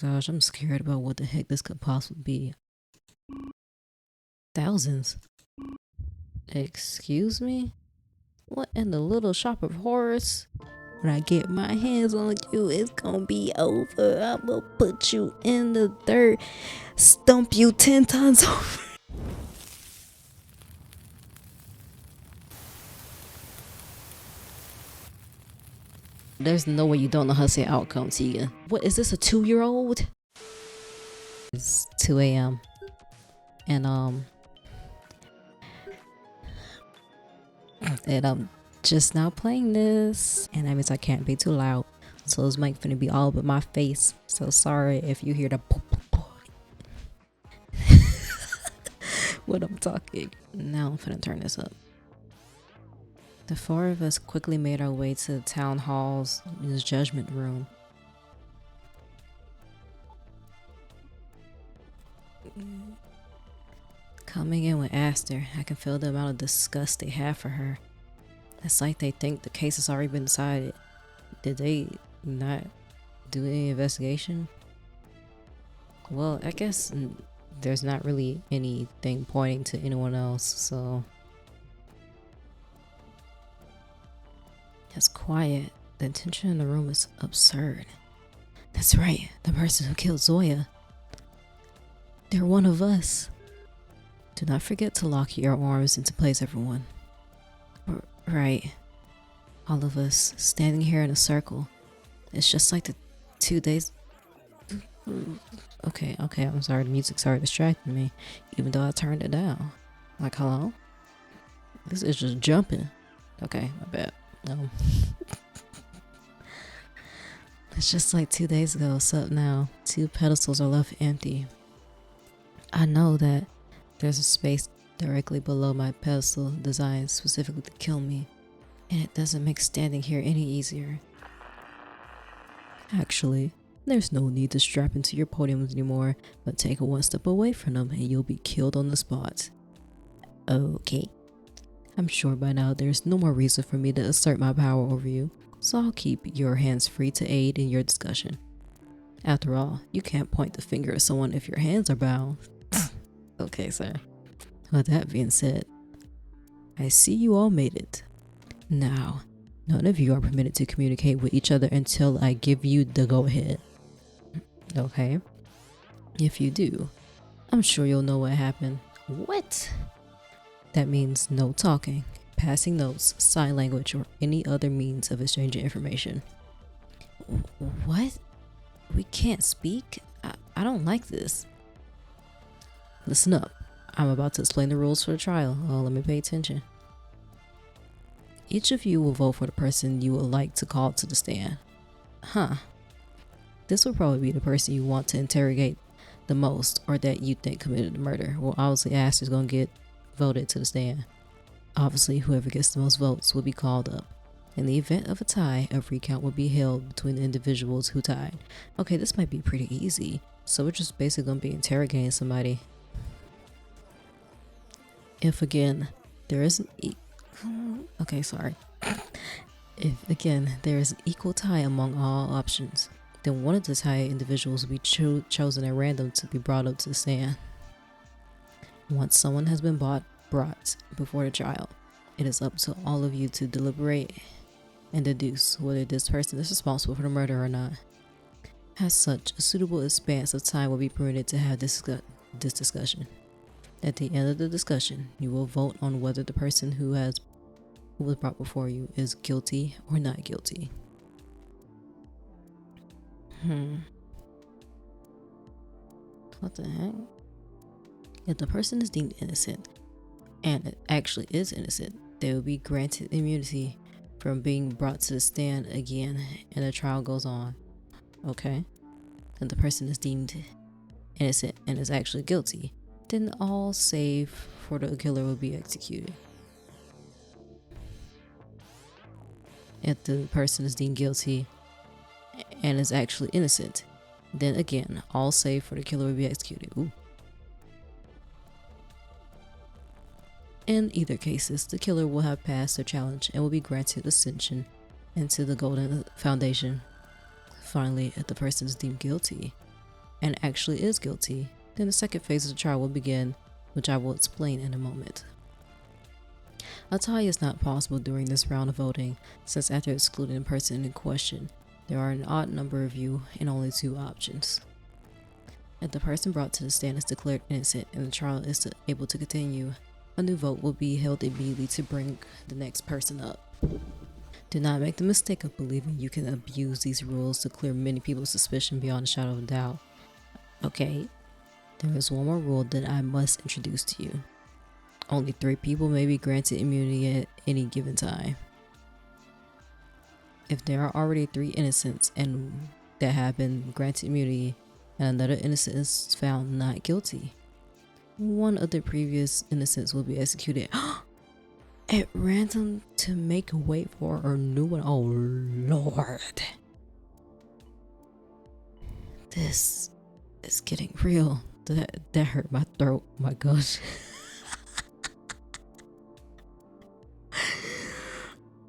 gosh, I'm scared about what the heck this could possibly be. Thousands? Excuse me? What in the little shop of horrors? When I get my hands on you, it's gonna be over. I'm gonna put you in the dirt, stump you 10 times over. There's no way you don't know how to say outcome, Tegan. What is this, a 2-year-old? It's 2 a.m. And I'm just now playing this, and that means I can't be too loud. So this mic finna be all but my face. So sorry if you hear the when I'm talking. Now I'm finna turn this up. The four of us quickly made our way to the town hall's judgment room. Coming in with Aster, I can feel the amount of disgust they have for her. It's like they think the case has already been decided. Did they not do any investigation? Well, I guess there's not really anything pointing to anyone else, so... It's quiet. The tension in the room is absurd. That's right, the person who killed Zoya. They're one of us. Do not forget to lock your arms into place, everyone. Right. All of us standing here in a circle. It's just like the 2 days... Okay, I'm sorry, the music started distracting me, even though I turned it down. Like, hello? This is just jumping. Okay, my bad. It's just like 2 days ago, except now 2 pedestals are left empty. I know that there's a space directly below my pedestal designed specifically to kill me, and it doesn't make standing here any easier. Actually, there's no need to strap into your podiums anymore, but take it 1 step away from them and you'll be killed on the spot. Okay. I'm sure by now there's no more reason for me to assert my power over you, so I'll keep your hands free to aid in your discussion. After all, you can't point the finger at someone if your hands are bound. Okay, sir. With that being said, I see you all made it. Now, none of you are permitted to communicate with each other until I give you the go-ahead. Okay? If you do, I'm sure you'll know what happened. What? That means no talking, passing notes, sign language, or any other means of exchanging information. What? We can't speak? I don't like this. Listen up. I'm about to explain the rules for the trial. Oh, let me pay attention. Each of you will vote for the person you would like to call to the stand. Huh. This will probably be the person you want to interrogate the most, or that you think committed the murder. Well, obviously Aster's gonna get voted to the stand. Obviously, whoever gets the most votes will be called up. In the event of a tie, a recount will be held between the individuals who tied. Okay, this might be pretty easy. So we're just basically gonna be interrogating somebody. If again, there is an If again, there is an equal tie among all options, then one of the tied individuals will be chosen at random to be brought up to the stand. Once someone has been brought before the trial, it is up to all of you to deliberate and deduce whether this person is responsible for the murder or not. As such, a suitable expanse of time will be permitted to have this discussion. At the end of the discussion, you will vote on whether the person who was brought before you is guilty or not guilty. What the heck? If the person is deemed innocent, and it actually is innocent, they will be granted immunity from being brought to the stand again and the trial goes on. Okay? If the person is deemed innocent and is actually guilty, then all save for the killer will be executed. If the person is deemed guilty and is actually innocent, then again, all save for the killer will be executed. Ooh. In either cases, the killer will have passed their challenge and will be granted ascension into the Golden Foundation. Finally, if the person is deemed guilty, and actually is guilty, then the second phase of the trial will begin, which I will explain in a moment. A tie is not possible during this round of voting, since after excluding the person in question, there are an odd number of you and only 2 options. If the person brought to the stand is declared innocent and the trial is able to continue, a new vote will be held immediately to bring the next person up. Do not make the mistake of believing you can abuse these rules to clear many people's suspicion beyond a shadow of a doubt. Okay, there is one more rule that I must introduce to you. Only 3 people may be granted immunity at any given time. If there are already 3 innocents and that have been granted immunity and another innocent is found not guilty, one of the previous innocents will be executed at random to make way for a new one. Oh Lord. This is getting real. That hurt my throat. Oh my gosh.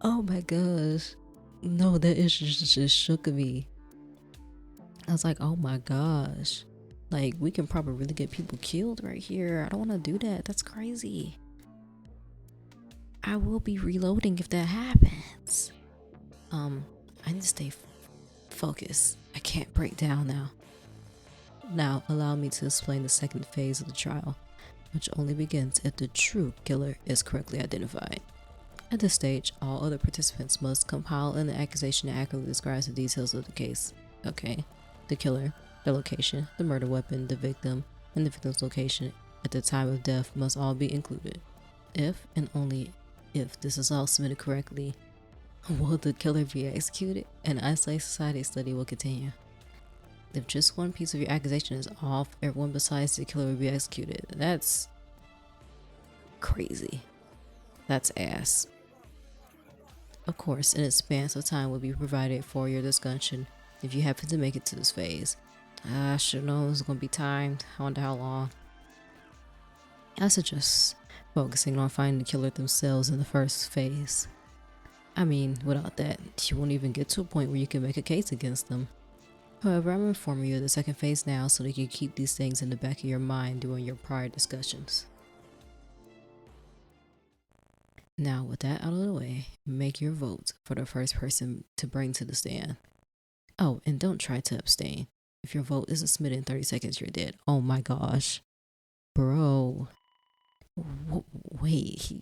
Oh my gosh. No, that is just shook me. I was like, oh my gosh. Like, we can probably really get people killed right here. I don't want to do that. That's crazy. I will be reloading if that happens. I need to stay focused. I can't break down now. Now, allow me to explain the second phase of the trial, which only begins if the true killer is correctly identified. At this stage, all other participants must compile an accusation that accurately describes the details of the case. Okay, the killer, the location, the murder weapon, the victim, and the victim's location at the time of death must all be included. If and only if this is all submitted correctly, will the killer be executed? An isolated society study will continue. If just one piece of your accusation is off, everyone besides the killer will be executed. That's crazy. That's ass. Of course, an expanse of time will be provided for your discussion if you happen to make it to this phase. I should know it was going to be timed. I wonder how long. I suggest focusing on finding the killer themselves in the first phase. I mean, without that, you won't even get to a point where you can make a case against them. However, I'm informing you of the second phase now so that you can keep these things in the back of your mind during your prior discussions. Now, with that out of the way, make your vote for the first person to bring to the stand. Oh, and don't try to abstain. If your vote isn't submitted in 30 seconds, you're dead. Oh my gosh. Bro. Wait,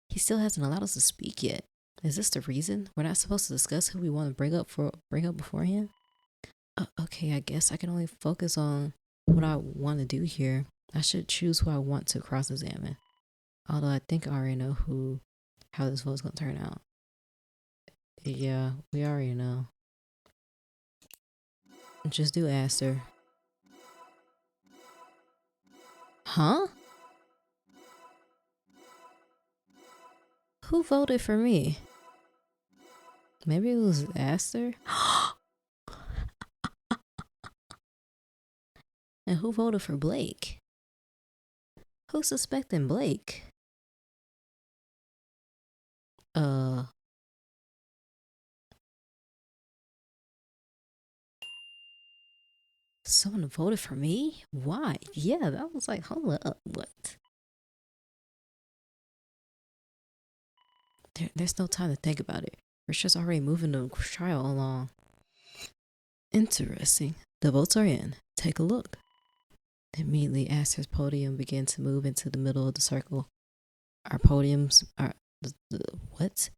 he still hasn't allowed us to speak yet. Is this the reason? We're not supposed to discuss who we want to bring up beforehand? Okay, I guess I can only focus on what I want to do here. I should choose who I want to cross-examine. Although I think I already know how this vote's gonna turn out. Yeah, we already know. Just do Aster. Huh? Who voted for me? Maybe it was Aster? And who voted for Blake? Who's suspecting Blake? Someone voted for me? Why? Yeah, that was like, hold up, what? There's no time to think about it. We're just already moving the trial along. Interesting. The votes are in. Take a look. Immediately, Aster's podium began to move into the middle of the circle. Our podiums are... what?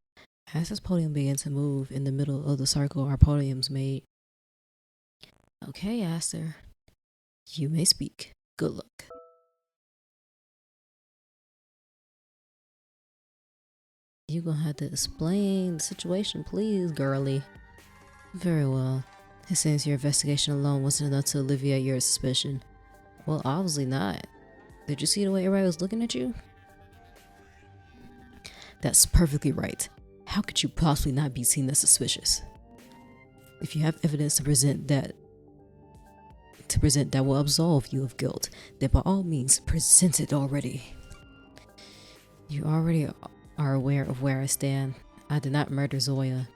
Aster's podium began to move in the middle of the circle our podiums made. Okay, Aster. You may speak. Good luck. You gonna have to explain the situation, please, girly. Very well. It seems your investigation alone wasn't enough to alleviate your suspicion. Well, obviously not. Did you see the way everybody was looking at you? That's perfectly right. How could you possibly not be seen as suspicious? If you have evidence to present that will absolve you of guilt, then by all means present it already. You already are aware of where I stand. I did not murder Zoya.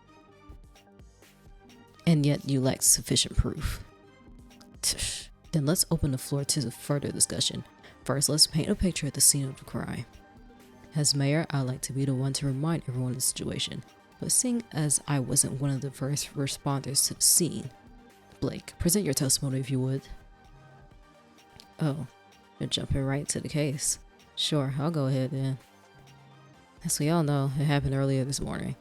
And yet you lack sufficient proof. Then let's open the floor to further discussion. First, let's paint a picture of the scene of the crime. As mayor, I like to be the one to remind everyone of the situation, but seeing as I wasn't one of the first responders to the scene, Blake, present your testimony if you would. Oh, you're jumping right to the case. Sure, I'll go ahead then. As we all know, it happened earlier this morning.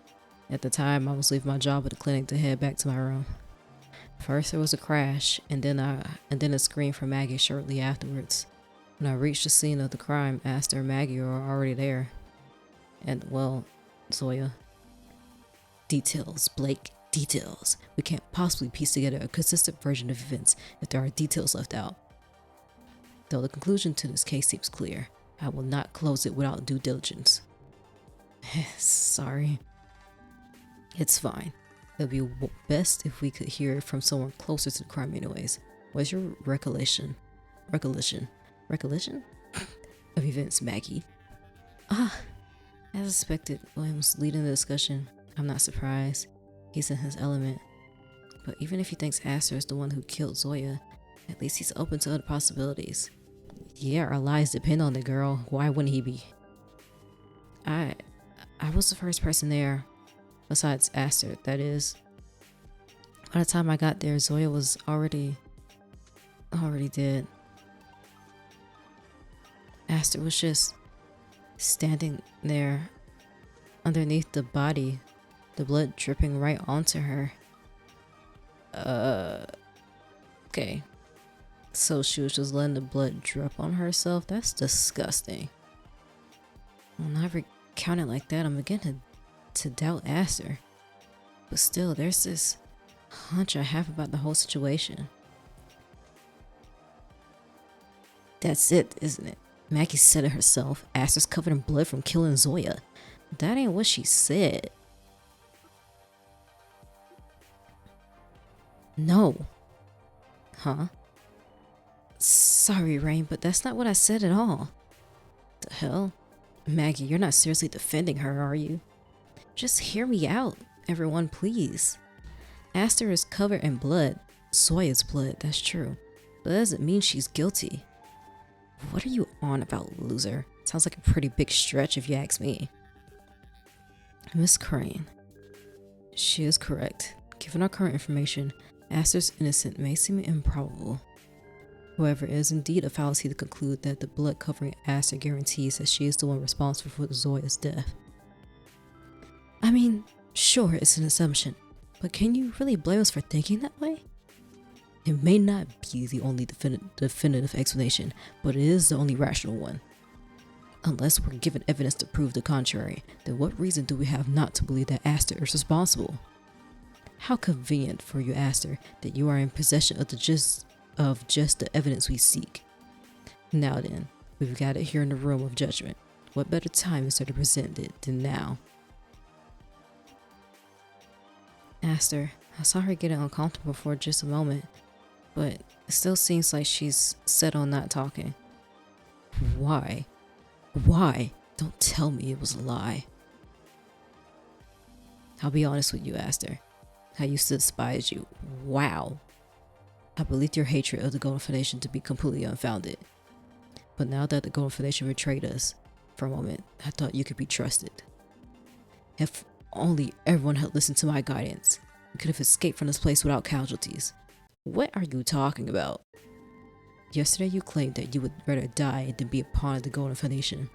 At the time, I was leaving my job at the clinic to head back to my room. First, there was a crash, and then a scream from Maggie shortly afterwards. When I reached the scene of the crime, Aster and Maggie were already there. And, well, Zoya. Details, Blake, details. We can't possibly piece together a consistent version of events if there are details left out. Though the conclusion to this case seems clear, I will not close it without due diligence. Sorry. It's fine. It would be best if we could hear from someone closer to the crime anyways. What's your recollection of events, Maggie? As expected, William's leading the discussion. I'm not surprised. He's in his element. But even if he thinks Aster is the one who killed Zoya, at least he's open to other possibilities. Yeah, our lives depend on the girl. Why wouldn't he be? I was the first person there. Besides Aster, that is. By the time I got there, Zoya was already dead. Aster was just standing there underneath the body, the blood dripping right onto her. Okay. So she was just letting the blood drip on herself? That's disgusting. When I recount it like that, I'm beginning to doubt Aster. But still, there's this hunch I have about the whole situation. That's it, isn't it? Maggie said it herself. Aster's covered in blood from killing Zoya. That ain't what she said. No. Huh? Sorry, Rain, but that's not what I said at all. The hell? Maggie, you're not seriously defending her, are you? Just hear me out, everyone, please. Aster is covered in blood. Zoya's blood, that's true. But that doesn't mean she's guilty. What are you on about, loser? Sounds like a pretty big stretch if you ask me. Miss Crane. She is correct. Given our current information, Aster's innocence may seem improbable. However, it is indeed a fallacy to conclude that the blood covering Aster guarantees that she is the one responsible for Zoya's death. I mean, sure, it's an assumption, but can you really blame us for thinking that way? It may not be the only definitive explanation, but it is the only rational one. Unless we're given evidence to prove the contrary, then what reason do we have not to believe that Aster is responsible? How convenient for you, Aster, that you are in possession of just the evidence we seek. Now then, we've got it here in the room of judgment. What better time is there to present it than now? Aster, I saw her getting uncomfortable for just a moment, but it still seems like she's set on not talking. Why? Why? Don't tell me it was a lie. I'll be honest with you, Aster. I used to despise you. Wow. I believed your hatred of the Golden Foundation to be completely unfounded. But now that the Golden Foundation betrayed us, for a moment, I thought you could be trusted. If only everyone had listened to my guidance, we could have escaped from this place without casualties. What are you talking about? Yesterday you claimed that you would rather die than be a pawn of the Golden Foundation.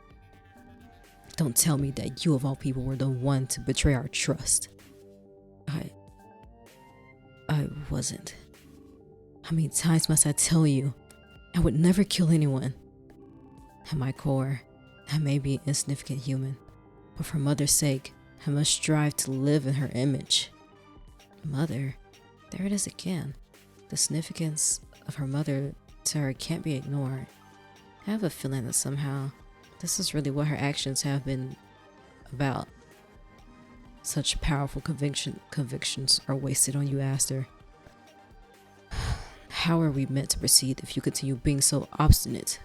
Don't tell me that you of all people were the one to betray our trust. I wasn't. How many times must I tell you? I would never kill anyone. At my core, I may be an insignificant human, but for Mother's sake, I must strive to live in her image. Mother, there it is again. The significance of her mother to her can't be ignored. I have a feeling that somehow, this is really what her actions have been about. Such powerful convictions are wasted on you, Aster. How are we meant to proceed if you continue being so obstinate?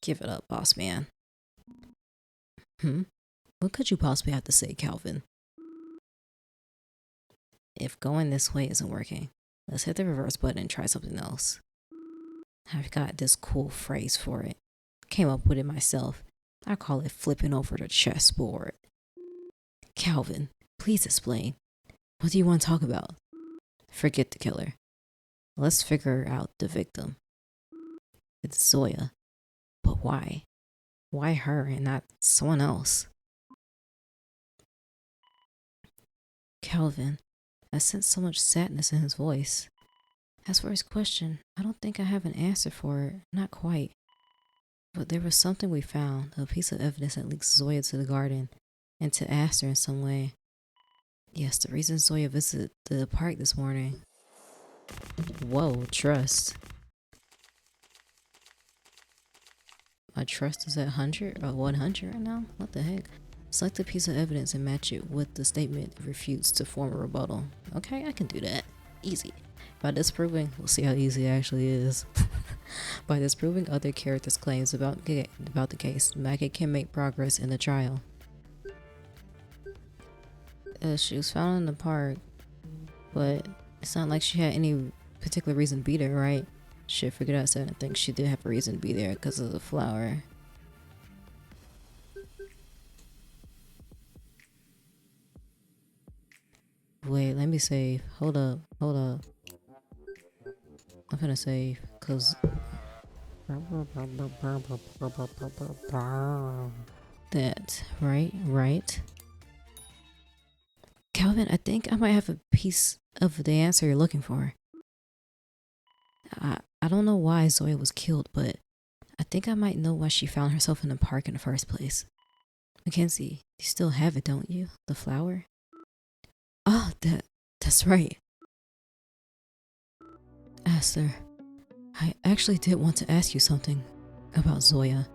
Give it up, boss man. What could you possibly have to say, Calvin? If going this way isn't working, Let's hit the reverse button and try something else. I've got this cool phrase for it. Came up with it myself. I call it flipping over the chessboard. Calvin, please explain. What do you want to talk about? Forget the killer. Let's figure out the victim. It's Zoya. But why? Why her and not someone else? Calvin, I sense so much sadness in his voice. As for his question, I don't think I have an answer for it. Not quite. But there was something we found, a piece of evidence that links Zoya to the garden and to Aster in some way. Yes, the reason Zoya visited the park this morning. Whoa, trust. My trust is at 100 or 100 right now? What the heck? Select a piece of evidence and match it with the statement it refutes to form a rebuttal. Okay, I can do that. Easy. By disproving, we'll see how easy it actually is. By disproving other characters' claims about the case, Maggie can make progress in the trial. She was found in the park, but it's not like she had any particular reason to be there, right? Shit, forget I said I think she did have a reason to be there because of the flower. Wait, let me save. Hold up. I'm gonna save, cause that, right. Calvin, I think I might have a piece of the answer you're looking for. I don't know why Zoya was killed, but I think I might know why she found herself in the park in the first place. Mackenzie, you still have it, don't you? The flower? Oh, that's right. Aster, I actually did want to ask you something about Zoya.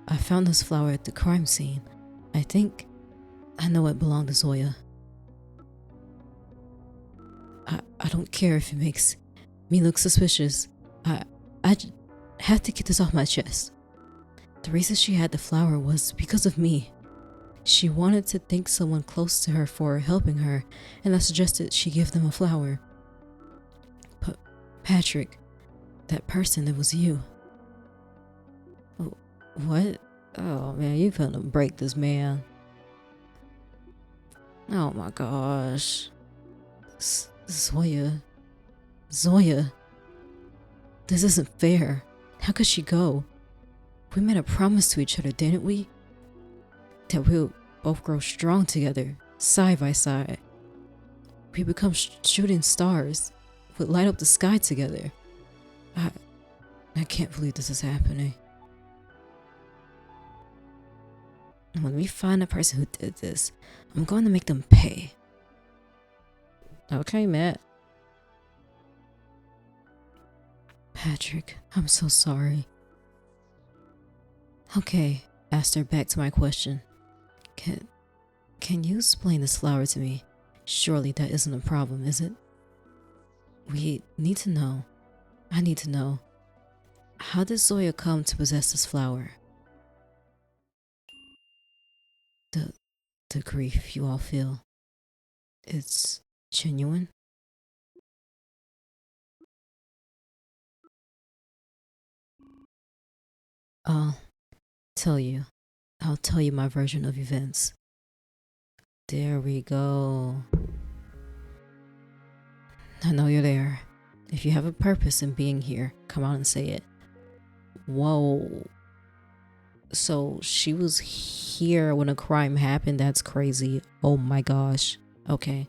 I found this flower at the crime scene. I think I know it belonged to Zoya. I don't care if it makes me look suspicious. I have to get this off my chest. The reason she had the flower was because of me. She wanted to thank someone close to her for helping her, and I suggested she give them a flower. But Patrick, that person, it was you. What? Oh man, you gonna break this man. Oh my gosh. Zoya. This isn't fair. How could she go? We made a promise to each other, didn't we? That we'll both grow strong together, side by side. We become shooting stars. We'll light up the sky together. I can't believe this is happening. When we find the person who did this, I'm going to make them pay. Okay, Matt. Patrick, I'm so sorry. Okay, Aster, back to my question. Can you explain this flower to me? Surely that isn't a problem, is it? We need to know. I need to know. How did Zoya come to possess this flower? The grief you all feel. It's genuine? I'll tell you my version of events. There we go. I know you're there. If you have a purpose in being here, come out and say it. Whoa. So she was here when a crime happened? That's crazy. Oh my gosh. Okay.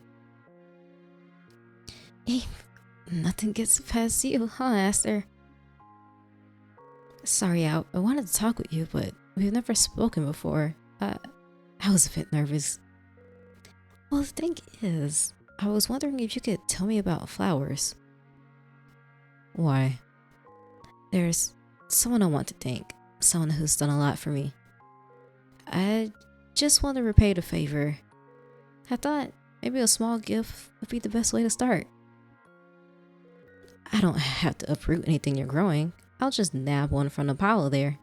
Hey, nothing gets past you, huh, Aster? Sorry, I wanted to talk with you, but we've never spoken before. I was a bit nervous. Well, the thing is, I was wondering if you could tell me about flowers. Why? There's someone I want to thank. Someone who's done a lot for me. I just want to repay the favor. I thought maybe a small gift would be the best way to start. I don't have to uproot anything you're growing. I'll just nab one from the pile there.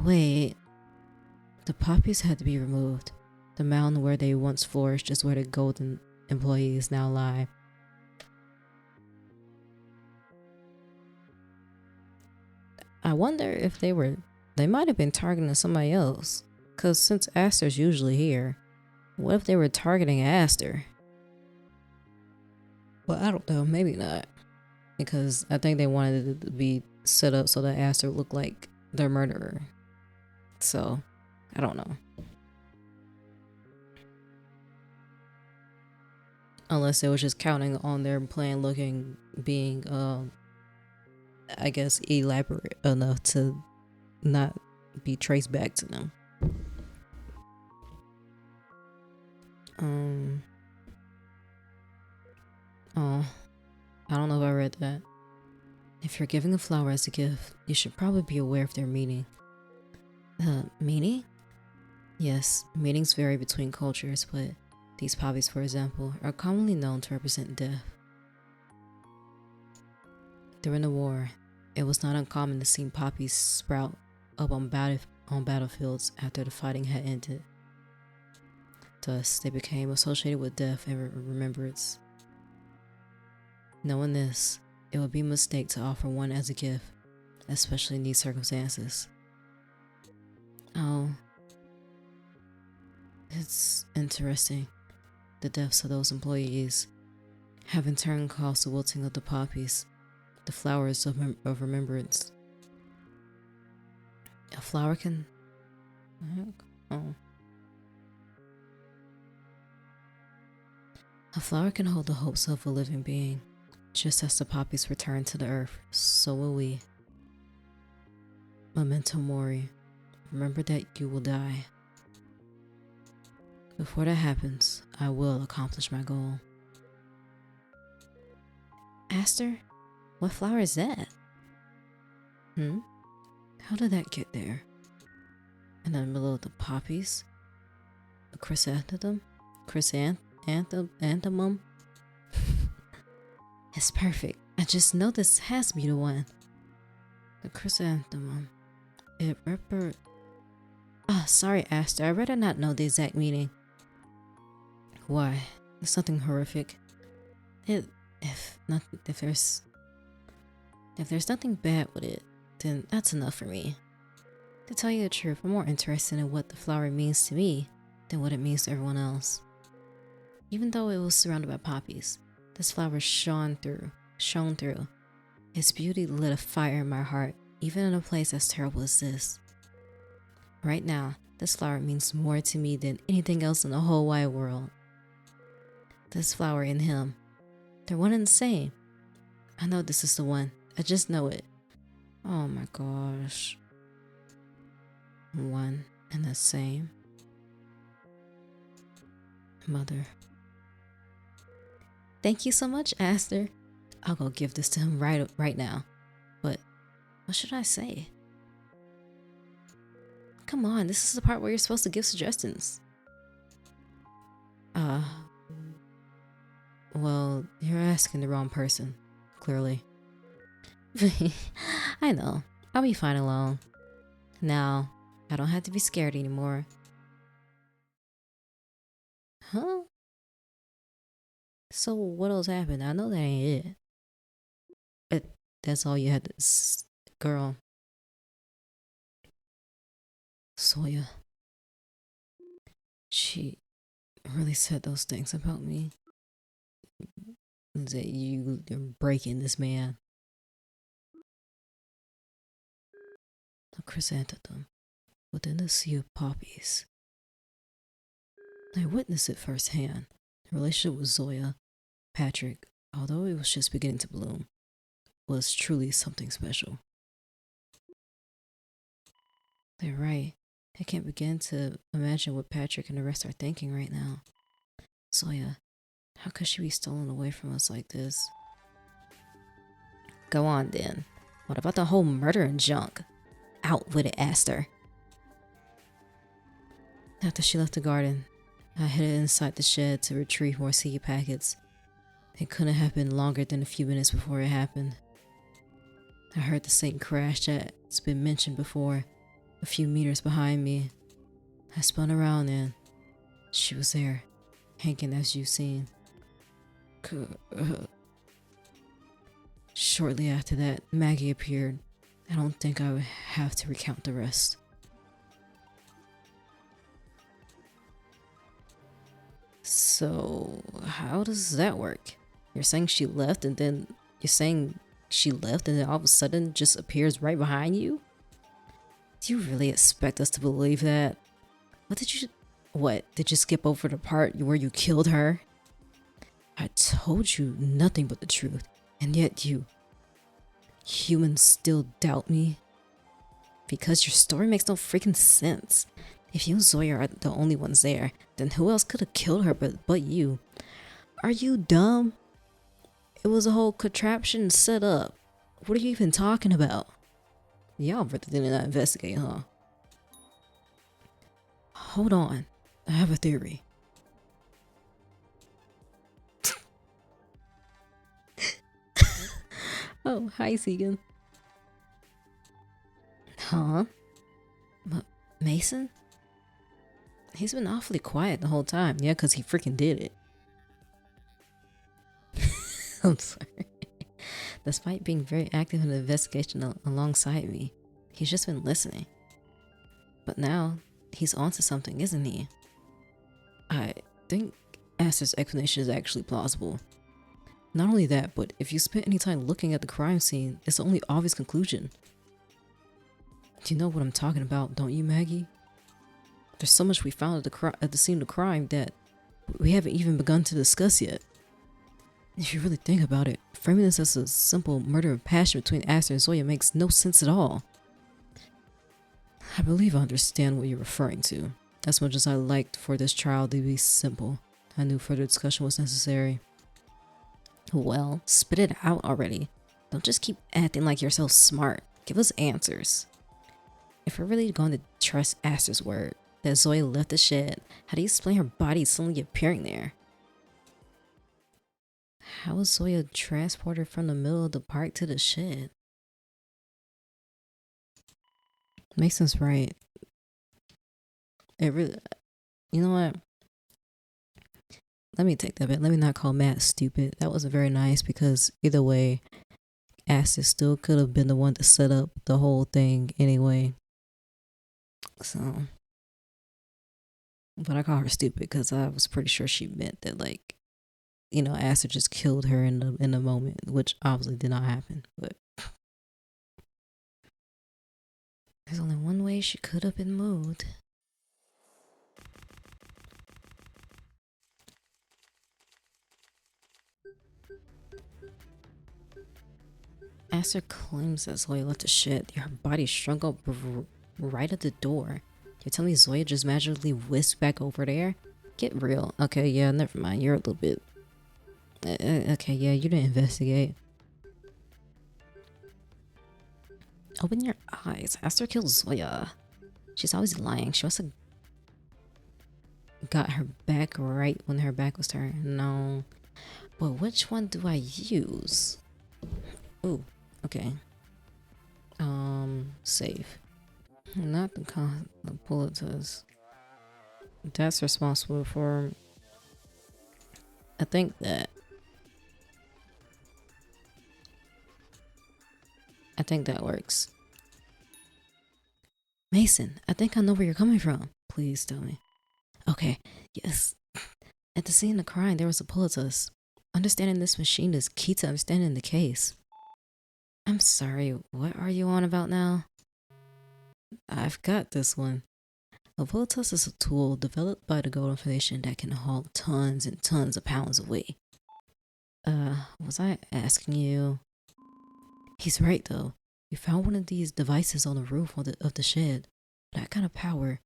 Wait. The poppies had to be removed. The mound where they once flourished is where the golden employees now lie. I wonder if they might have been targeting somebody else. Cause since Aster's usually here, what if they were targeting Aster? Well, I don't know, maybe not. Because I think they wanted it to be set up so that Aster looked like their murderer. So, I don't know. Unless they was just counting on their plan being I guess elaborate enough to not be traced back to them. Oh, I don't know if I read that. If you're giving a flower as a gift, you should probably be aware of their meaning. Meaning? Yes, meanings vary between cultures, but these poppies, for example, are commonly known to represent death. During the war, it was not uncommon to see poppies sprout up on battlefields after the fighting had ended. Thus, they became associated with death and remembrance. Knowing this, it would be a mistake to offer one as a gift, especially in these circumstances. Oh, it's interesting. The deaths of those employees have in turn caused the wilting of the poppies, the flowers of remembrance. A flower can... Oh. A flower can hold the hopes of a living being. Just as the poppies return to the earth, so will we. Memento mori. Remember that you will die. Before that happens, I will accomplish my goal. Aster? What flower is that? How did that get there? In the middle of the poppies? A chrysanthemum? Chrysanthemum? It's perfect. I just know this has to be the one. The chrysanthemum. Sorry, Aster. I'd rather not know the exact meaning. Why? It's nothing horrific. If there's nothing bad with it, then that's enough for me. To tell you the truth, I'm more interested in what the flower means to me than what it means to everyone else. Even though it was surrounded by poppies, this flower shone through. Its beauty lit a fire in my heart, even in a place as terrible as this. Right now, this flower means more to me than anything else in the whole wide world. This flower and him, they're one and the same. I know this is the one. I just know it. Oh my gosh. One and the same. Mother. Thank you so much, Aster. I'll go give this to him right now. But what should I say? Come on, this is the part where you're supposed to give suggestions. Well, you're asking the wrong person, clearly. I know. I'll be fine alone. Now, I don't have to be scared anymore. Huh? So what else happened? I know that ain't it. That's all you had to... Girl. Zoya. She really said those things about me. That you're breaking this man. A chrysanthemum within the sea of poppies. I witnessed it firsthand. The relationship with Zoya, Patrick, although it was just beginning to bloom, was truly something special. They're right. I can't begin to imagine what Patrick and the rest are thinking right now. Zoya, how could she be stolen away from us like this? Go on then. What about the whole murder and junk? Out with it, Aster. After she left the garden, I headed inside the shed to retrieve more seed packets. It couldn't have been longer than a few minutes before it happened. I heard the same crash that's been mentioned before, a few meters behind me. I spun around and she was there, hanging as you've seen. Shortly after that, Maggie appeared. I don't think I would have to recount the rest. So, how does that work? You're saying she left and then all of a sudden just appears right behind you? Do you really expect us to believe that? What, did you skip over the part where you killed her? I told you nothing but the truth, and yet you humans still doubt me? Because your story makes no freaking sense. If you and Zoya are the only ones there, then who else could have killed her but you? Are you dumb? It was a whole contraption set up. What are you even talking about? Y'all really did not investigate, huh? Hold on. I have a theory. Oh, hi, Segan. Huh? Mason? He's been awfully quiet the whole time. Yeah, because he freaking did it. I'm sorry. Despite being very active in the investigation alongside me, he's just been listening. But now, he's onto something, isn't he? I think Aster's explanation is actually plausible. Not only that, but if you spent any time looking at the crime scene, it's the only obvious conclusion. Do you know what I'm talking about, don't you, Maggie? There's so much we found at the scene of the crime that we haven't even begun to discuss yet. If you really think about it, framing this as a simple murder of passion between Aster and Zoya makes no sense at all. I believe I understand what you're referring to. As much as I liked for this trial to be simple, I knew further discussion was necessary. Well, spit it out already. Don't just keep acting like you're so smart. Give us answers. If we're really going to trust Aster's word that Zoya left the shed, how do you explain her body suddenly appearing there? How was Zoya transported from the middle of the park to the shed? Mason's right. It really, you know what? Let me take that back. Let me not call Matt stupid. That wasn't very nice because either way, Aster still could have been the one to set up the whole thing anyway. So, but I call her stupid because I was pretty sure she meant that, like, you know, Aster just killed her in the moment, which obviously did not happen. But there's only one way she could have been moved. Aster claims that Zoya left the shed. Her body shrunk up right at the door. You're telling me Zoya just magically whisked back over there? Get real. Okay, yeah, never mind. You're a little bit... okay, yeah, you didn't investigate. Open your eyes. Aster killed Zoya. She's always lying. She must have got her back right when her back was turned. No. But which one do I use? Ooh, okay. Save. Not the bullet test. That's responsible for... I think that works. Mason, I think I know where you're coming from. Please tell me. Okay, yes. At the scene of the crime, there was a pull test. Understanding this machine is key to understanding the case. I'm sorry, what are you on about now? I've got this one. A pull test is a tool developed by the Golden Foundation that can haul tons and tons of pounds of weight. Was I asking you? He's right though. We found one of these devices on the roof of the shed. That kind of power,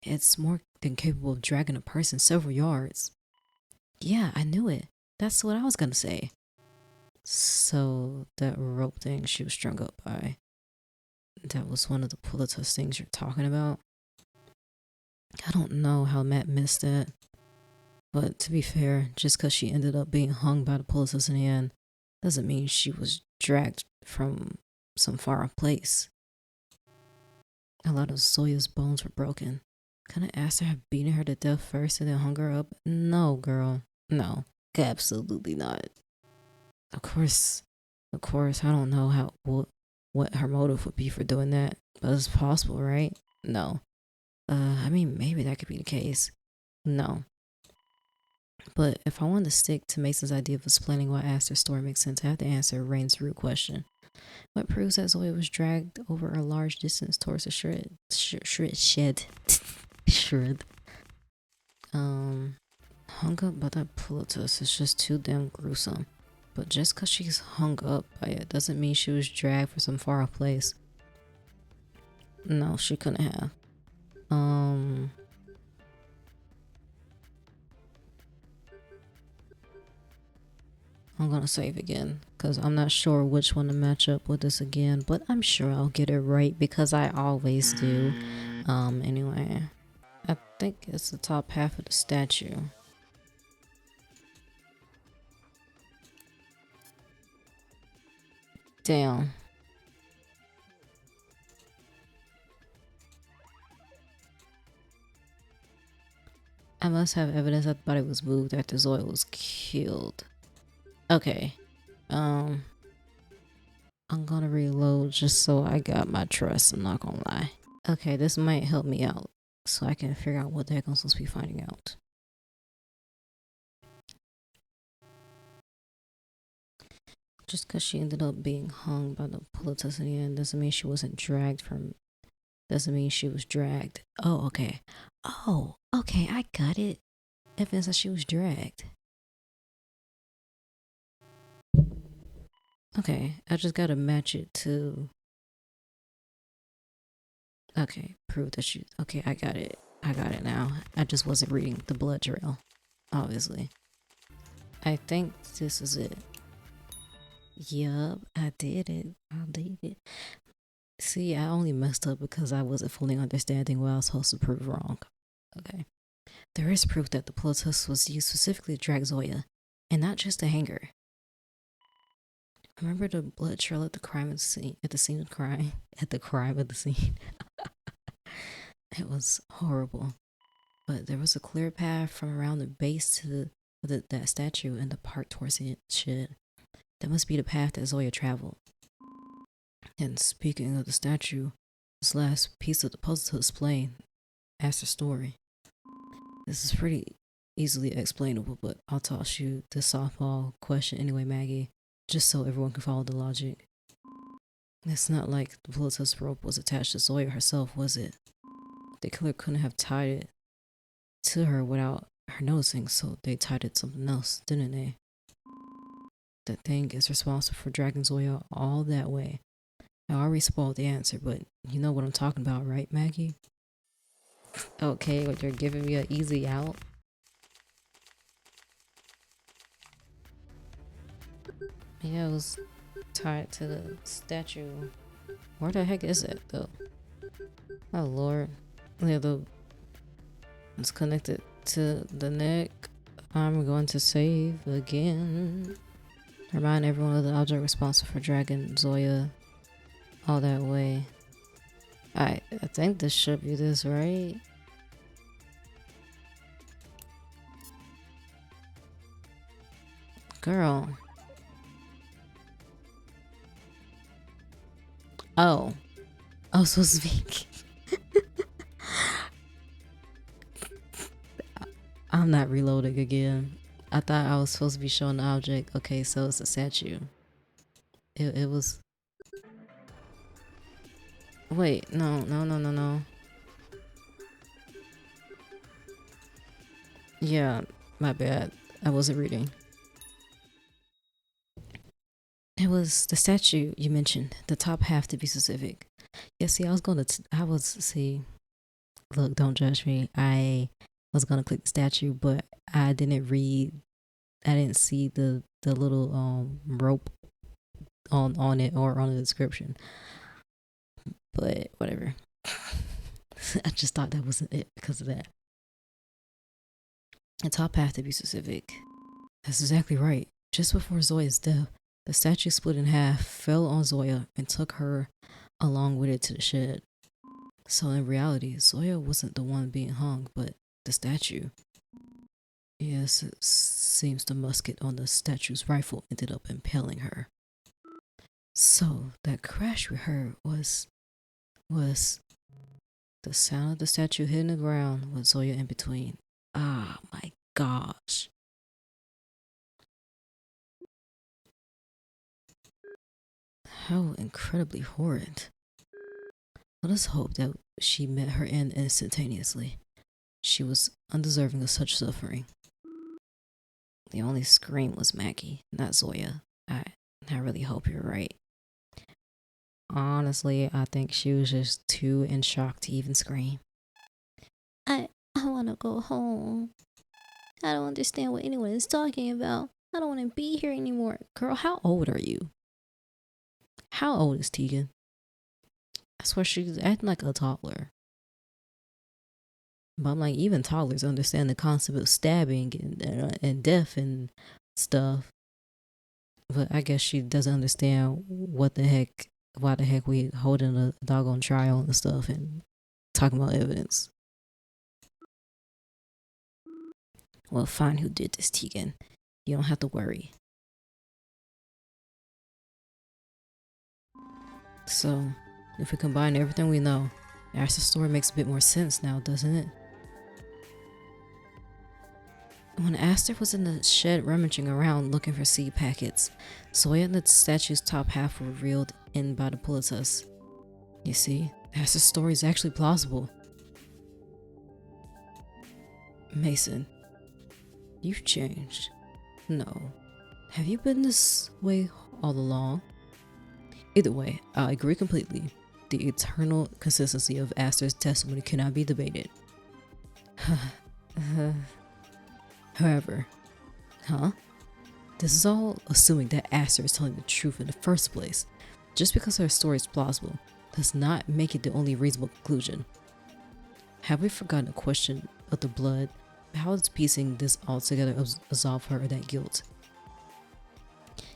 it's more than capable of dragging a person several yards. Yeah, I knew it. That's what I was gonna say. So that rope thing she was strung up by, that was one of the pull test things you're talking about? I don't know how Matt missed that. But to be fair, just because she ended up being hung by the pull test in the end, doesn't mean she was dragged from some far off place. A lot of Zoya's bones were broken. Couldn't Aster have beaten her to death first and then hung her up? No, girl. No. Absolutely not. Of course, I don't know what her motive would be for doing that, but it's possible, right? No. I mean, maybe that could be the case. No. But if I want to stick to Mason's idea of explaining why Aster's story makes sense, I have to answer Rain's root question. What proves that Zoya was dragged over a large distance towards a shed? Shred. Hung up by that pilatus is just too damn gruesome. But just cause she's hung up by it doesn't mean she was dragged from some far off place. No, she couldn't have. I'm gonna save again because I'm not sure which one to match up with this again, but I'm sure I'll get it right because I always do. Anyway, I think it's the top half of the statue. Damn. I must have evidence that the body was moved after Zoya was killed. Okay. I'm gonna reload just so I got my trust, I'm not gonna lie. Okay, this might help me out so I can figure out what the heck I'm supposed to be finding out. Just because she ended up being hung by the pilatus in the end doesn't mean she wasn't dragged from... Doesn't mean she was dragged. Oh, okay. Oh, okay, I got it. Evidence that she was dragged. Okay, I just gotta match it to... Okay, prove that she... Okay, I got it. I got it now. I just wasn't reading the blood trail, obviously. I think this is it. Yup, I did it. I did it. See, I only messed up because I wasn't fully understanding what I was supposed to prove wrong. Okay. There is proof that the pilatus was used specifically to drag Zoya, and not just to hang her. Remember the blood trail at the scene of the crime? At the crime of the scene. It was horrible. But there was a clear path from around the base to that statue and the park towards the shed. That must be the path that Zoya traveled. And speaking of the statue, this last piece of the puzzle to explain Aster's story. This is pretty easily explainable, but I'll toss you the softball question anyway, Maggie, just so everyone can follow the logic. It's not like the pilatus rope was attached to Zoya herself, was it? The killer couldn't have tied it to her without her noticing, so they tied it to something else, didn't they? That thing is responsible for dragging Zoya all that way. I already spoiled the answer, but you know what I'm talking about, right, Maggie? Okay, but you're giving me an easy out. Yeah, it was tied to the statue. Where the heck is it, though? Oh, Lord. Yeah, it's connected to the neck. I'm going to save again. Remind everyone of the object responsible for dragging Zoya all that way. I think this should be this, right? Girl. Oh. I was supposed to be... I'm not reloading again. I thought I was supposed to be showing the object. Okay, so it's a statue. It was... Wait, no. Yeah, my bad. I wasn't reading. It was the statue you mentioned, the top half to be specific. Yeah, see, see, look, don't judge me. I was gonna click the statue, but I didn't see the little rope on it or on the description. But whatever. I just thought that wasn't it because of that. The top half to be specific. That's exactly right. Just before Zoya's death, the statue split in half, fell on Zoya, and took her along with it to the shed. So in reality, Zoya wasn't the one being hung, but the statue. Yes, it seems the musket on the statue's rifle ended up impaling her. So that crash we heard was the sound of the statue hitting the ground with Zoya in between. Ah, my gosh. How incredibly horrid. Let us hope that she met her end instantaneously. She was undeserving of such suffering. The only scream was Maggie, not Zoya. I really hope you're right. Honestly, I think she was just too in shock to even scream. I want to go home. I don't understand what anyone is talking about. I don't want to be here anymore. Girl, how old are you? How old is Tegan? I swear she's acting like a toddler. But I'm like, even toddlers understand the concept of stabbing and death and stuff. But I guess she doesn't understand why the heck we holding a doggone trial and stuff and talking about evidence. Well, find who did this, Tegan. You don't have to worry. So, if we combine everything we know, Aster's story makes a bit more sense now, doesn't it? When Aster was in the shed rummaging around looking for seed packets, Zoya and the statue's top half were reeled in by the Politus. You see, Aster's story is actually plausible. Mason, you've changed. No. Have you been this way all along? Either way, I agree completely. The eternal consistency of Aster's testimony cannot be debated. However, this is all assuming that Aster is telling the truth in the first place. Just because her story is plausible does not make it the only reasonable conclusion. Have we forgotten the question of the blood? How does piecing this all together absolve her of that guilt?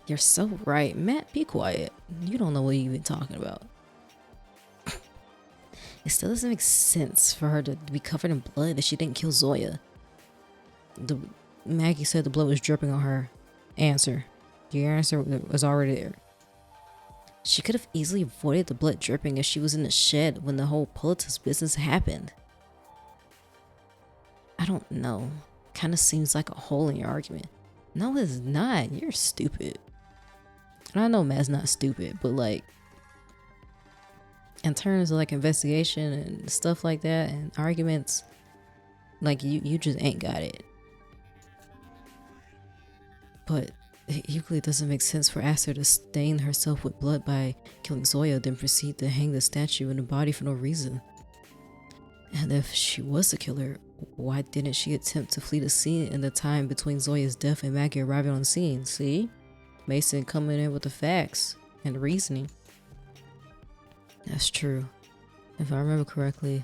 You're so right. Matt, be quiet. You don't know what you've been talking about. It still doesn't make sense for her to be covered in blood if she didn't kill Zoya. Maggie said the blood was dripping on her. Answer. Your answer was already there. She could have easily avoided the blood dripping if she was in the shed when the whole Politus business happened. I don't know. Kind of seems like a hole in your argument. No, it's not. You're stupid. And I know Matt's not stupid, but like, in terms of like investigation and stuff like that and arguments, like you just ain't got it. But it equally doesn't make sense for Aster to stain herself with blood by killing Zoya, then proceed to hang the statue in the body for no reason. And if she was the killer, why didn't she attempt to flee the scene in the time between Zoya's death and Maggie arriving on the scene? See? Mason coming in with the facts and the reasoning. That's true. If I remember correctly,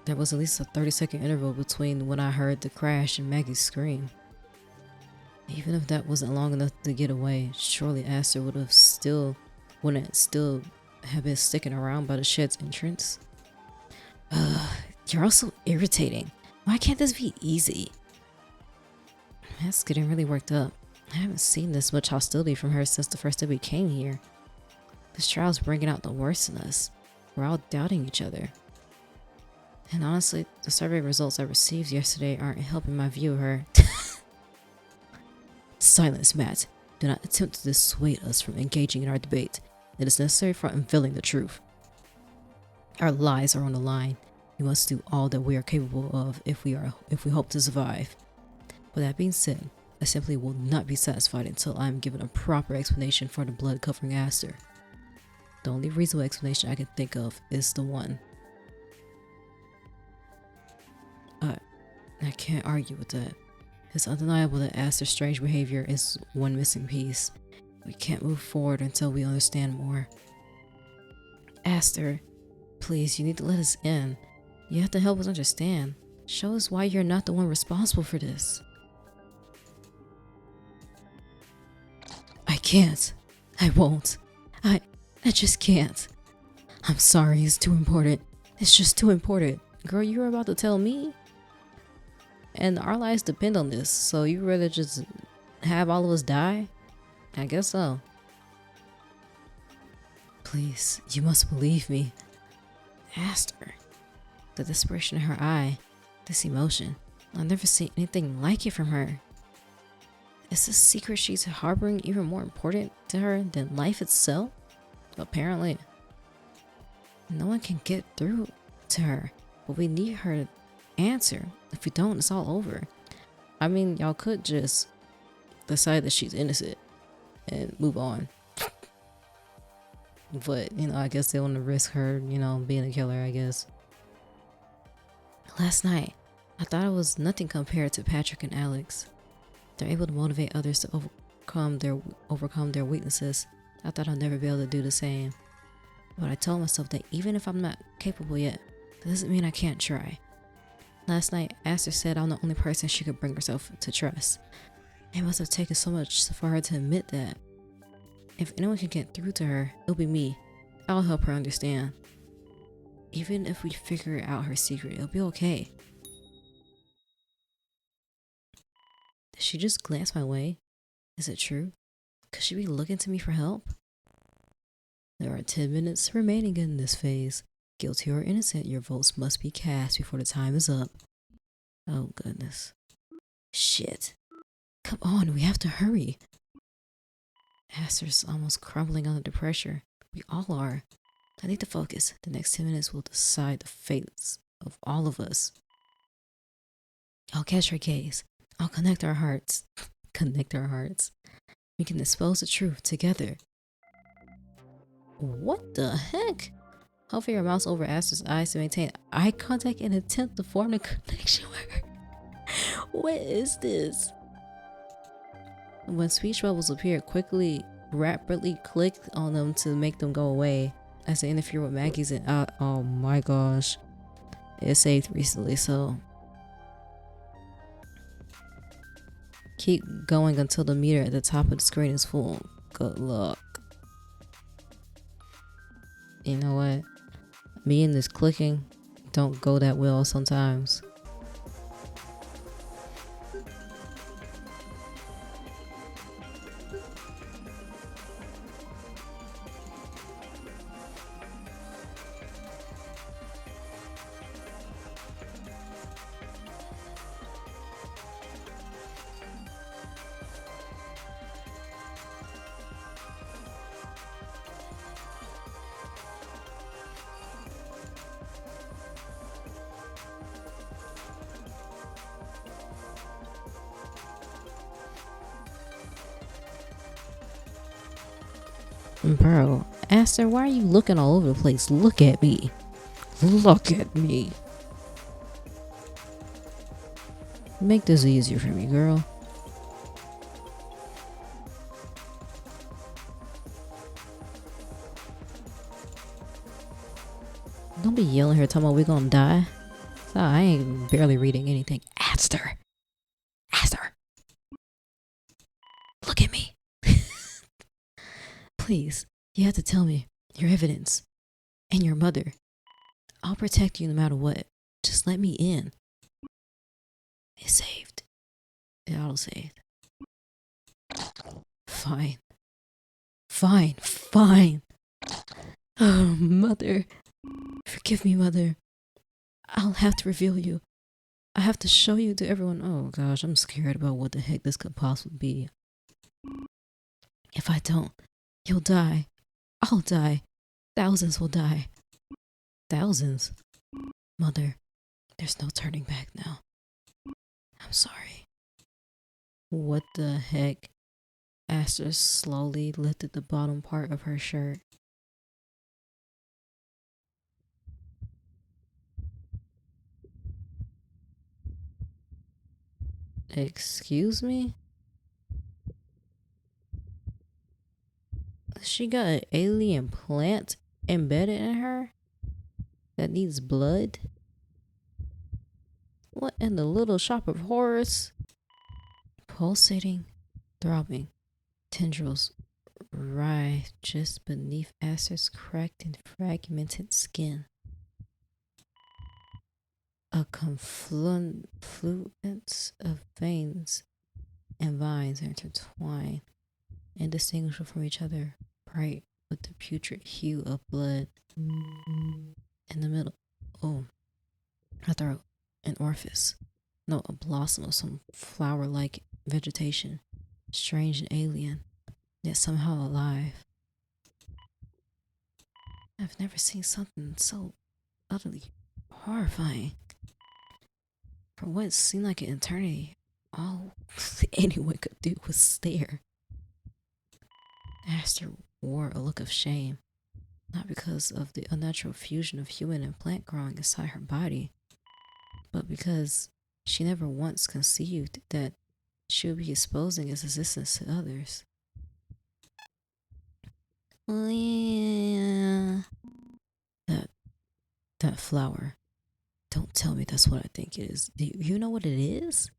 there was at least a 30-second interval between when I heard the crash and Maggie's scream. Even if that wasn't long enough to get away, surely Aster wouldn't still have been sticking around by the shed's entrance. You're also irritating. Why can't this be easy? That's getting really worked up. I haven't seen this much hostility from her since the first day we came here. This trial's bringing out the worst in us. We're all doubting each other. And honestly, the survey results I received yesterday aren't helping my view of her. Silence, Matt. Do not attempt to dissuade us from engaging in our debate. It is necessary for unveiling the truth. Our lives are on the line. We must do all that we are capable of if we hope to survive. With that being said, I simply will not be satisfied until I am given a proper explanation for the blood covering Aster. The only reasonable explanation I can think of is the one. I can't argue with that. It's undeniable that Aster's strange behavior is one missing piece. We can't move forward until we understand more. Aster, please, you need to let us in. You have to help us understand. Show us why you're not the one responsible for this. I can't. I won't. I just can't. I'm sorry, it's too important. It's just too important. Girl, you were about to tell me? And our lives depend on this, so you rather just have all of us die? I guess so. Please, you must believe me. Aster. The desperation in her eye. This emotion. I've never seen anything like it from her. Is the secret she's harboring even more important to her than life itself? Apparently. No one can get through to her, but we need her to answer. If we don't, it's all over. I mean, y'all could just decide that she's innocent and move on. But, I guess they want to risk her, being a killer, I guess. Last night, I thought it was nothing compared to Patrick and Alex. They're able to motivate others to overcome their weaknesses. I thought I'd never be able to do the same. But I told myself that even if I'm not capable yet, that doesn't mean I can't try. Last night, Aster said I'm the only person she could bring herself to trust. It must have taken so much for her to admit that. If anyone can get through to her, it'll be me. I'll help her understand. Even if we figure out her secret, it'll be okay. Did she just glance my way? Is it true? Could she be looking to me for help? There are 10 minutes remaining in this phase. Guilty or innocent, your votes must be cast before the time is up. Oh goodness. Shit. Come on, we have to hurry. Aster's almost crumbling under the pressure. We all are. I need to focus. The next 10 minutes will decide the fates of all of us. I'll catch her gaze. I'll connect our hearts. Connect our hearts. We can expose the truth together. What the heck? Hover your mouse over Aster's eyes to maintain eye contact and attempt to form a connection with her. What is this? When speech bubbles appear, rapidly click on them to make them go away as they interfere with Maggie's and oh my gosh. It saved recently, so keep going until the meter at the top of the screen is full. Good luck. You know what? Me and this clicking don't go that well sometimes. Bro, Aster, why are you looking all over the place? Look at me. Look at me. Make this easier for me, girl. Don't be yelling here talking about we gonna die. So I ain't barely reading anything. Aster. Aster. Look at me. Please, you have to tell me your evidence and your mother. I'll protect you no matter what. Just let me in. It's saved. It auto-saved. Fine. Fine. Oh, Mother. Forgive me, Mother. I'll have to reveal you. I have to show you to everyone. Oh gosh, I'm scared about what the heck this could possibly be. If I don't, you'll die. I'll die. Thousands will die. Thousands? Mother, there's no turning back now. I'm sorry. What the heck? Aster slowly lifted the bottom part of her shirt. Excuse me? She got an alien plant embedded in her that needs blood? What in the little shop of horrors? Pulsating, throbbing, tendrils writhe just beneath Aster's cracked and fragmented skin. A confluence of veins and vines are intertwined, indistinguishable from each other, bright with the putrid hue of blood. In the middle, oh, I thought an orifice. No, a blossom of some flower-like vegetation, strange and alien, yet somehow alive. I've never seen something so utterly horrifying. For what seemed like an eternity, all anyone could do was stare. Aster wore a look of shame, not because of the unnatural fusion of human and plant growing inside her body, but because she never once conceived that she would be exposing its existence to others. Oh yeah. That flower. Don't tell me that's what I think it is. Do you know what it is?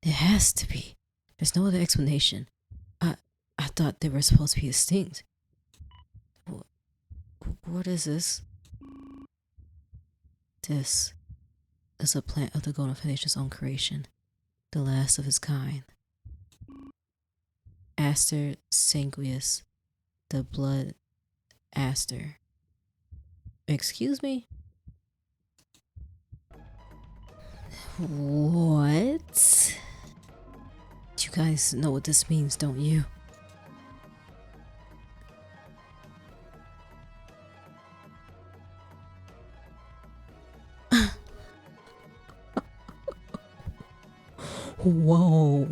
It has to be. There's no other explanation. I thought they were supposed to be extinct. What is this? This is a plant of the Golden Foundation's own creation, the last of its kind. Aster sanguineus, the blood aster. Excuse me? What? You guys know what this means, don't you? Whoa.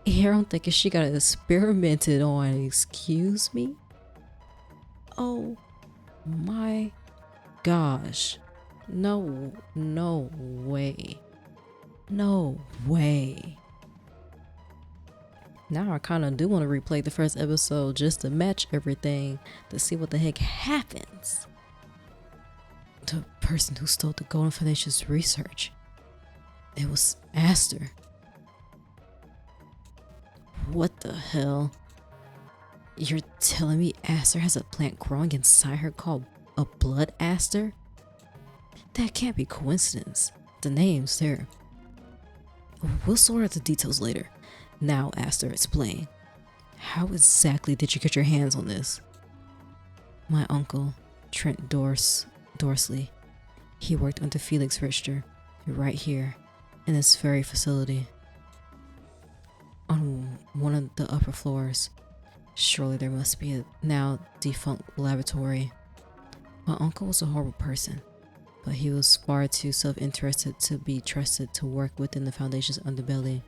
Here I'm thinking she got experimented on. Excuse me? Oh my gosh. No way. No way. Now I kind of do want to replay the first episode just to match everything to see what the heck happens. The person who stole the Golden Foundation's research. It was Aster. What the hell? You're telling me Aster has a plant growing inside her called a blood aster? That can't be coincidence. The name's there. We'll sort out the details later. Now, Aster, explain. How exactly did you get your hands on this? My uncle, Trent Dorsley, he worked under Felix Richter, right here, in this very facility. On one of the upper floors. Surely there must be a now defunct laboratory. My uncle was a horrible person, but he was far too self-interested to be trusted to work within the Foundation's underbelly.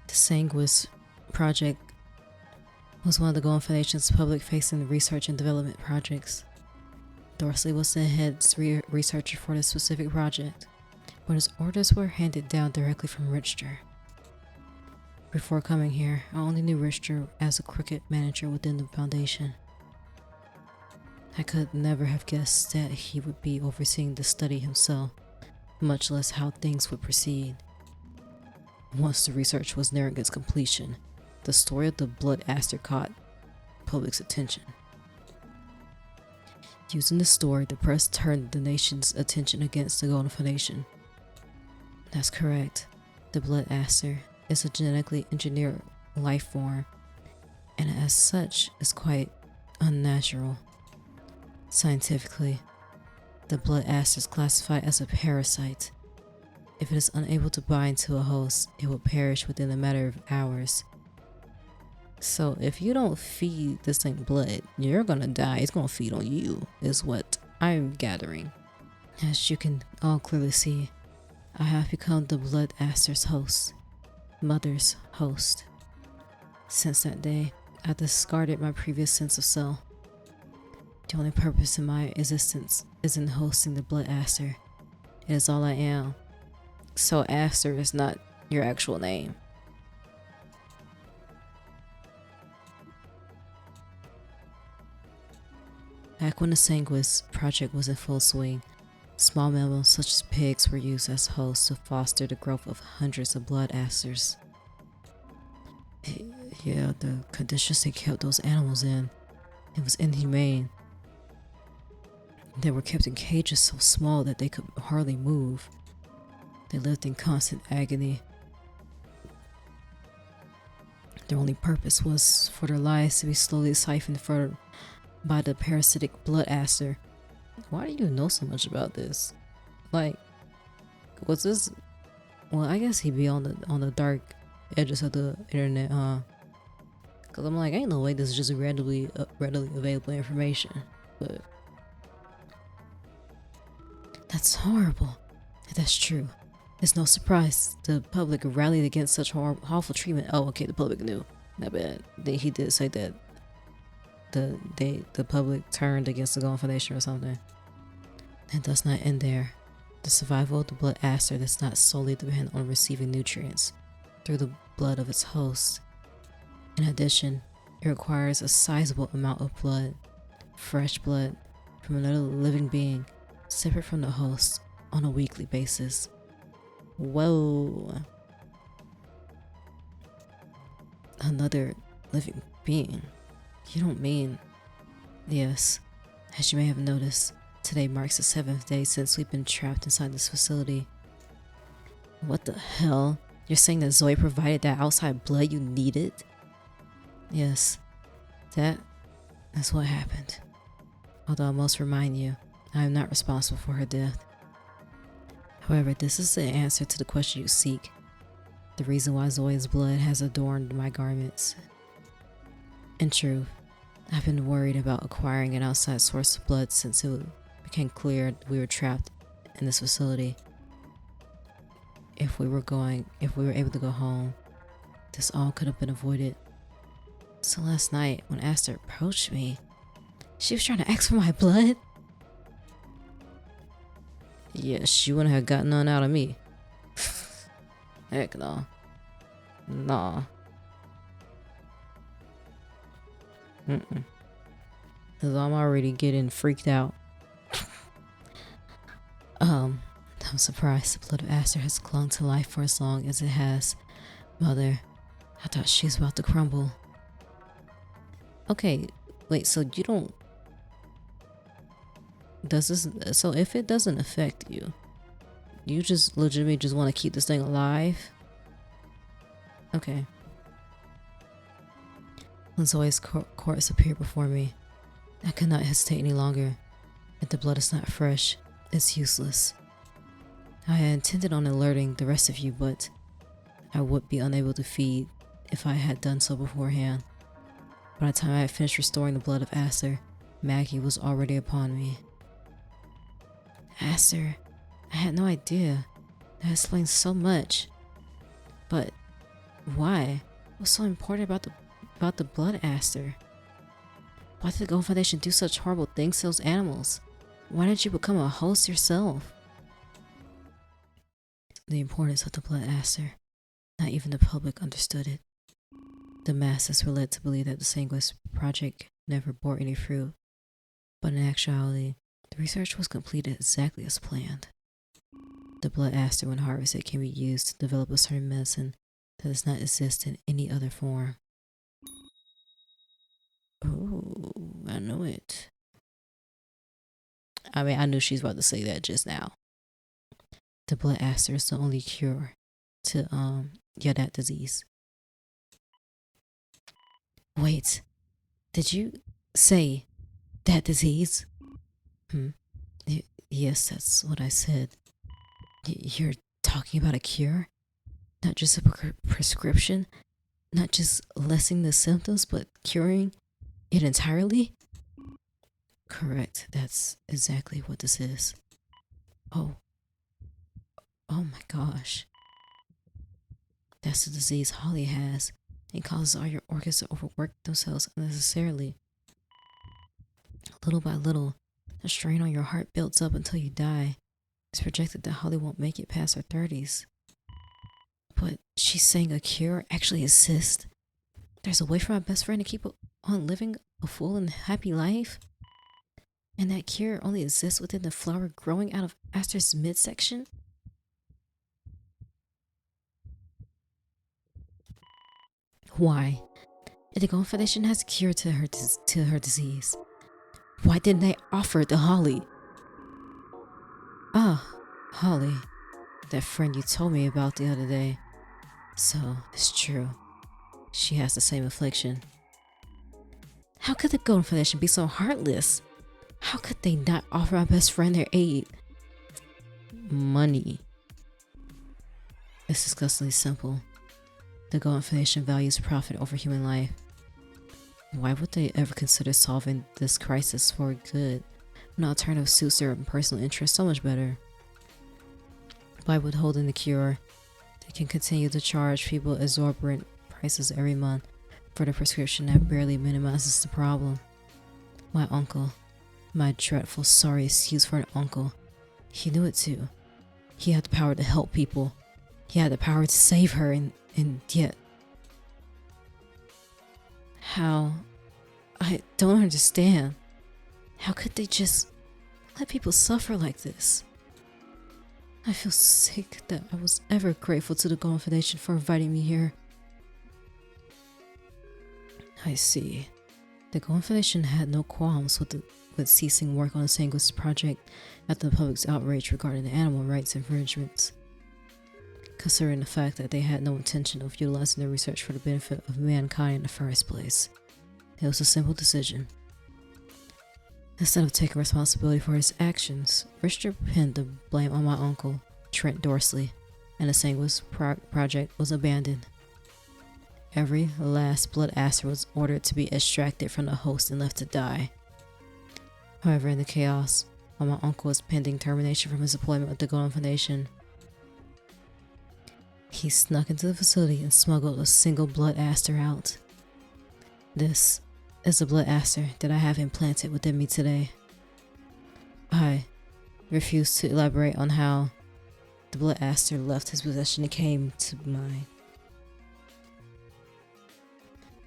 The Sanguis project was one of the Golden Foundation's public-facing research and development projects. Dorsley was the head researcher for this specific project, but his orders were handed down directly from Richter. Before coming here, I only knew Richter as a crooked manager within the Foundation. I could never have guessed that he would be overseeing the study himself, much less how things would proceed. Once the research was nearing its completion, the story of the blood aster caught public's attention. Using the story, the press turned the nation's attention against the Golden Foundation. That's correct. The blood aster is a genetically engineered life form, and as such is quite unnatural. Scientifically, the blood aster is classified as a parasite. If it is unable to bind to a host, it will perish within a matter of hours. So if you don't feed this thing blood, you're gonna die. It's gonna feed on you, is what I'm gathering. As you can all clearly see, I have become the blood aster's host. Mother's host. Since that day, I discarded my previous sense of self. The only purpose in my existence is in hosting the blood aster. It is all I am. So Aster is not your actual name. Back when the Sanguis project was in full swing, small mammals such as pigs were used as hosts to foster the growth of hundreds of blood asters. Yeah, the conditions they kept those animals in, it was inhumane. They were kept in cages so small that they could hardly move. They lived in constant agony. Their only purpose was for their lives to be slowly siphoned further by the parasitic blood Aster. Why do you know so much about this? Like, was this? Well, I guess he'd be on the dark edges of the internet, huh? Cause I'm like, ain't no way this is just readily available information. But that's horrible. If that's true, it's no surprise the public rallied against such awful treatment. Oh, okay, the public knew. Not bad. He did say that the public turned against the Golden Foundation or something. It does not end there. The survival of the blood Aster does not solely depend on receiving nutrients through the blood of its host. In addition, it requires a sizable amount of blood, fresh blood, from another living being, separate from the host, on a weekly basis. Whoa. Another living being? You don't mean... Yes. As you may have noticed, today marks the 7th day since we've been trapped inside this facility. What the hell? You're saying that Zoya provided that outside blood you needed? Yes. That's what happened. Although I must remind you, I am not responsible for her death. However, this is the answer to the question you seek. The reason why Zoya's blood has adorned my garments. In truth, I've been worried about acquiring an outside source of blood since it became clear we were trapped in this facility. If we were able to go home, this all could have been avoided. So last night, when Aster approached me, she was trying to ask for my blood. Yeah, she wouldn't have gotten none out of me. Heck no. Nah. Cause I'm already getting freaked out. I'm surprised the blood of Aster has clung to life for as long as it has. Mother, I thought she was about to crumble. Okay, wait, so you don't... So if it doesn't affect you, you just legitimately just want to keep this thing alive? Okay. When Zoya's corpse appeared before me, I could not hesitate any longer. If the blood is not fresh, it's useless. I had intended on alerting the rest of you, but I would be unable to feed if I had done so beforehand. By the time I had finished restoring the blood of Aster, Maggie was already upon me. Aster, I had no idea. That explains so much. But why? What's so important about the blood Aster? Why did the Golden Foundation do such horrible things to those animals? Why didn't you become a host yourself? The importance of the blood Aster. Not even the public understood it. The masses were led to believe that the Sanguis project never bore any fruit. But in actuality, the research was completed exactly as planned. The blood Aster, when harvested, can be used to develop a certain medicine that does not exist in any other form. Oh, I know it. I mean, I knew she was about to say that just now. The blood Aster is the only cure to that disease. Wait, did you say that disease? Yes, that's what I said. You're talking about a cure? Not just a prescription? Not just lessening the symptoms, but curing it entirely? Correct, that's exactly what this is. Oh my gosh. That's the disease Holly has. It causes all your organs to overwork themselves unnecessarily. Little by little, the strain on your heart builds up until you die. It's projected that Holly won't make it past her 30s. But she's saying a cure actually exists? There's a way for my best friend to keep on living a full and happy life? And that cure only exists within the flower growing out of Aster's midsection? Why? If the Golden Foundation has a cure to her disease, why didn't they offer it to Holly? Ah, Holly, that friend you told me about the other day. So, it's true. She has the same affliction. How could the Golden Foundation be so heartless? How could they not offer my best friend their aid? Money. It's disgustingly simple. The Golden Foundation values profit over human life. Why would they ever consider solving this crisis for good? An alternative suits their personal interests so much better. By withholding the cure, they can continue to charge people exorbitant prices every month for the prescription that barely minimizes the problem. My uncle, my dreadful, sorry excuse for an uncle, he knew it too. He had the power to help people. He had the power to save her, and yet... How? I don't understand. How could they just let people suffer like this? I feel sick that I was ever grateful to the Golden Foundation for inviting me here. I see. The Golden Foundation had no qualms with ceasing work on the Sanguis project after the public's outrage regarding the animal rights infringements. Considering the fact that they had no intention of utilizing their research for the benefit of mankind in the first place. It was a simple decision. Instead of taking responsibility for his actions, Richter pinned the blame on my uncle, Trent Dorsley, and the Sanguis project was abandoned. Every last blood Aster was ordered to be extracted from the host and left to die. However, in the chaos, while my uncle was pending termination from his employment with the Golden Foundation, he snuck into the facility and smuggled a single blood Aster out. This is the blood Aster that I have implanted within me today. I refuse to elaborate on how the blood Aster left his possession and came to mine.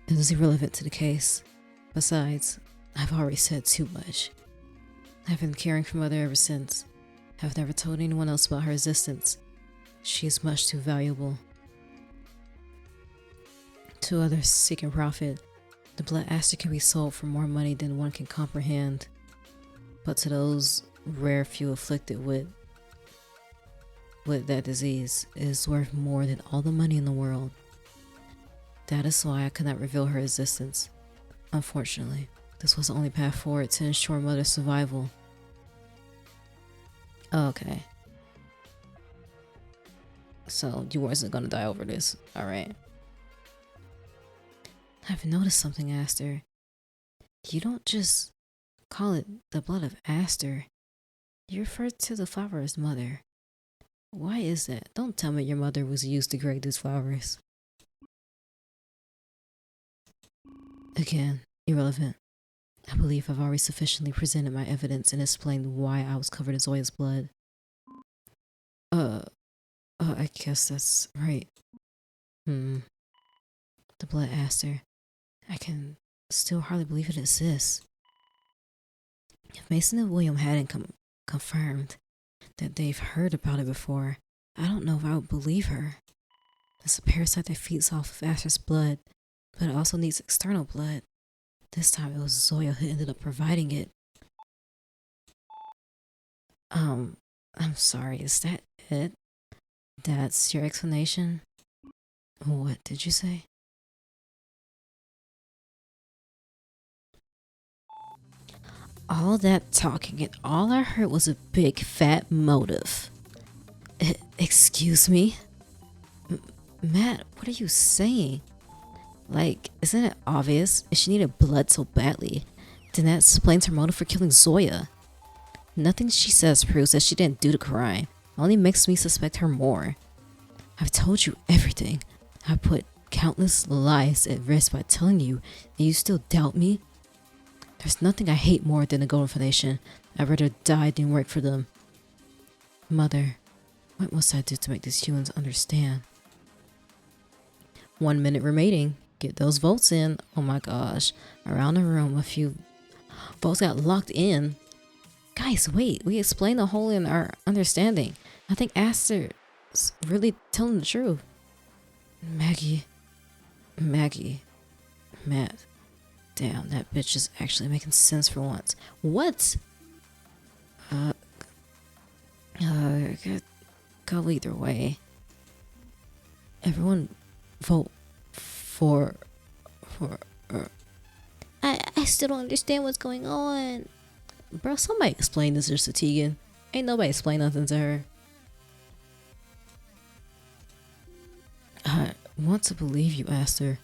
It is irrelevant to the case. Besides, I've already said too much. I've been caring for Mother ever since. I've never told anyone else about her existence. She is much too valuable. To others seeking profit, the blood Aster can be sold for more money than one can comprehend. But to those rare few afflicted with that disease, it is worth more than all the money in the world. That is why I could not reveal her existence. Unfortunately, this was the only path forward to ensure Mother's survival. Okay. So, you wasn't gonna die over this, alright? I've noticed something, Aster. You don't just call it the blood of Aster. You refer to the flower as mother. Why is that? Don't tell me your mother was used to grade these flowers. Again, irrelevant. I believe I've already sufficiently presented my evidence and explained why I was covered in Zoya's blood. I guess that's right. The blood Aster. I can still hardly believe it exists. If Mason and William hadn't confirmed that they've heard about it before, I don't know if I would believe her. It's a parasite that feeds off of Aster's blood, but it also needs external blood. This time it was Zoya who ended up providing it. I'm sorry, is that it? That's your explanation? What did you say? All that talking and all I heard was a big fat motive. Excuse me? Matt, what are you saying? Like, isn't it obvious? If she needed blood so badly, then that explains her motive for killing Zoya. Nothing she says proves that she didn't do the crime. It only makes me suspect her more. I've told you everything. I put countless lives at risk by telling you, and you still doubt me? There's nothing I hate more than the Golden Foundation. I'd rather die than work for them. Mother, what must I do to make these humans understand? 1 minute remaining. Get those votes in. Oh my gosh. Around the room, a few votes got locked in. Guys, wait. We explained the hole in our understanding. I think Aster's really telling the truth. Maggie. Matt. Damn, that bitch is actually making sense for once. What? Could go either way. Everyone vote for I still don't understand what's going on. Bro, somebody explain this to Tegan. Ain't nobody explain nothing to her. I want to believe you, Aster.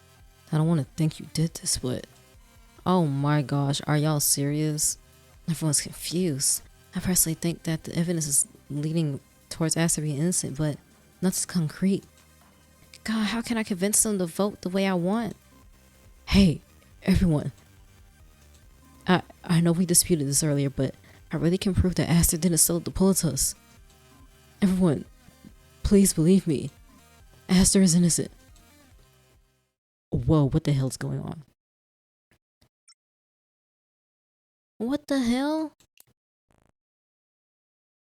I don't want to think you did this, but... Oh my gosh, are y'all serious? Everyone's confused. I personally think that the evidence is leading towards Aster being innocent, but nothing's concrete. God, how can I convince them to vote the way I want? Hey, everyone. I know we disputed this earlier, but I really can prove that Aster didn't steal the Politus. Everyone, please believe me. Aster is innocent. Whoa, what the hell's going on? What the hell?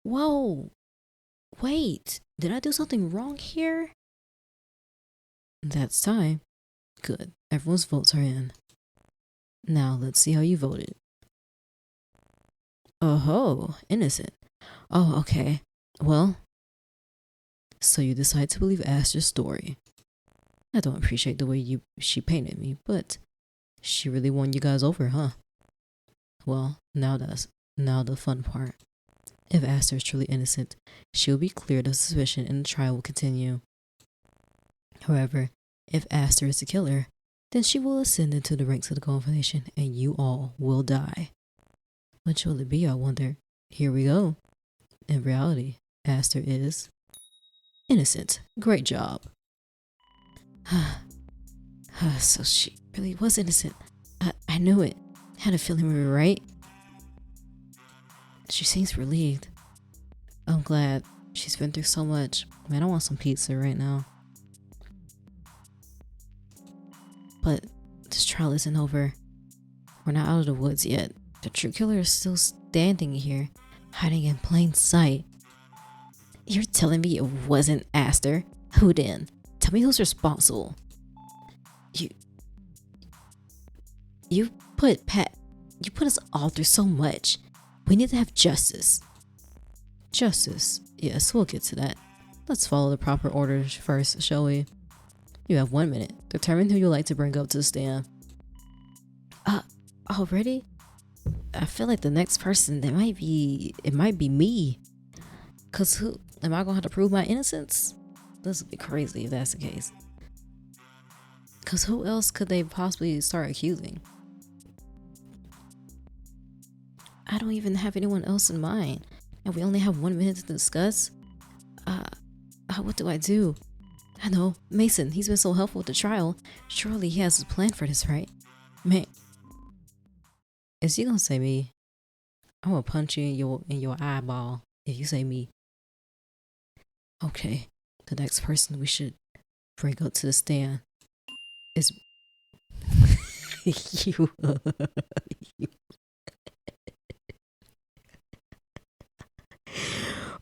Whoa. Wait, did I do something wrong here? That's time. Good. Everyone's votes are in. Now, let's see how you voted. Oh, innocent. Oh, okay. Well, so you decide to believe Aster's story. I don't appreciate the way she painted me, but she really won you guys over, huh? Well, now the fun part. If Aster is truly innocent, she'll be cleared of suspicion and the trial will continue. However, if Aster is the killer, then she will ascend into the ranks of the Confederation and you all will die. Which will it be, I wonder? Here we go. In reality, Aster is innocent. Great job. So she really was innocent. I knew it. Had a feeling we were right. She seems relieved. I'm glad. She's been through so much. Man, I want some pizza right now. But this trial isn't over. We're not out of the woods yet. The true killer is still standing here, hiding in plain sight. You're telling me it wasn't Aster? Who then? Tell me who's responsible. You put us all through so much. We need to have justice. Justice? Yes, we'll get to that. Let's follow the proper orders first, shall we? You have 1 minute. Determine who you'd like to bring up to the stand. Already? I feel like the next person, it might be me. Cause who, am I gonna have to prove my innocence? This would be crazy if that's the case. Cause who else could they possibly start accusing? I don't even have anyone else in mind. And we only have 1 minute to discuss. What do I do? I know, Mason, he's been so helpful with the trial. Surely he has a plan for this, right? Man, is he gonna say me? I'm gonna punch you in your eyeball if you say me. Okay, the next person we should bring up to the stand is you.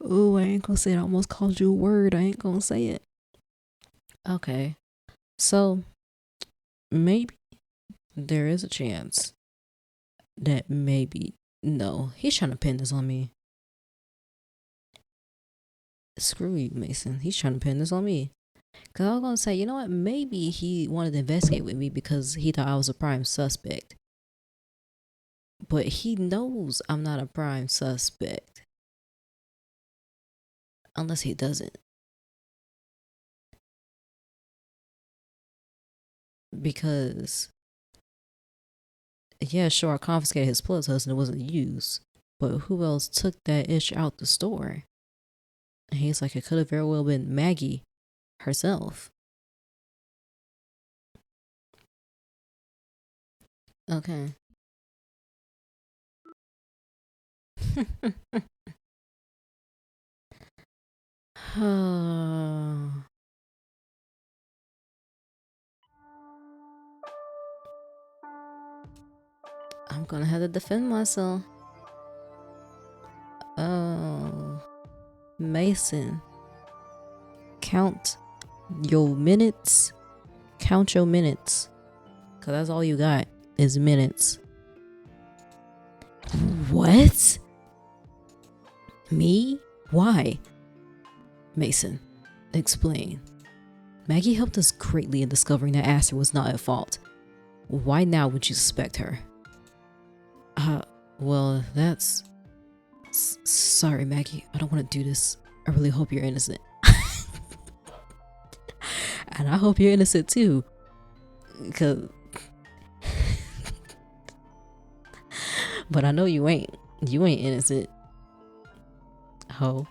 Oh, I ain't gonna say it. I almost called you a word. I ain't gonna say it. Okay, so maybe there is a chance that maybe, no, he's trying to pin this on me. Screw you, Mason. He's trying to pin this on me. Cause I was gonna say, you know what? Maybe he wanted to investigate with me because he thought I was a prime suspect. But he knows I'm not a prime suspect. Unless he doesn't. Because, yeah, sure, I confiscated his plus and it wasn't used. But who else took that ish out the store? And he's like, it could have very well been Maggie herself. Okay. I'm gonna have to defend myself. Oh, Mason, count your minutes. Count your minutes, cause that's all you got is minutes. What? Me? Why? Mason, explain. Maggie helped us greatly in discovering that Aster was not at fault. Why now would you suspect her? Well, that's... Sorry, Maggie. I don't want to do this. I really hope you're innocent. And I hope you're innocent too. Cause... But I know you ain't. You ain't innocent. Ho.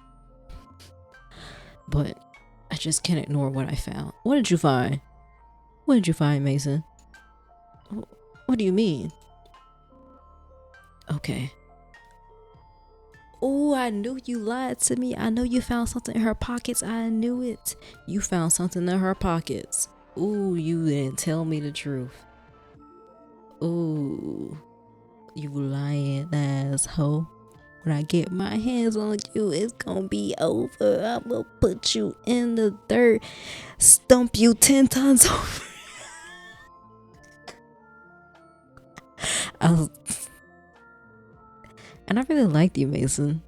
But I just can't ignore what I found. What did you find? What did you find, Mason? What do you mean? Okay. Oh, I knew you lied to me. I know you found something in her pockets. I knew it. You found something in her pockets. Ooh, you didn't tell me the truth. Ooh, you lying asshole. When I get my hands on you, it's gonna be over. I will put you in the dirt, stump you 10 tons over. And I really liked you, Mason.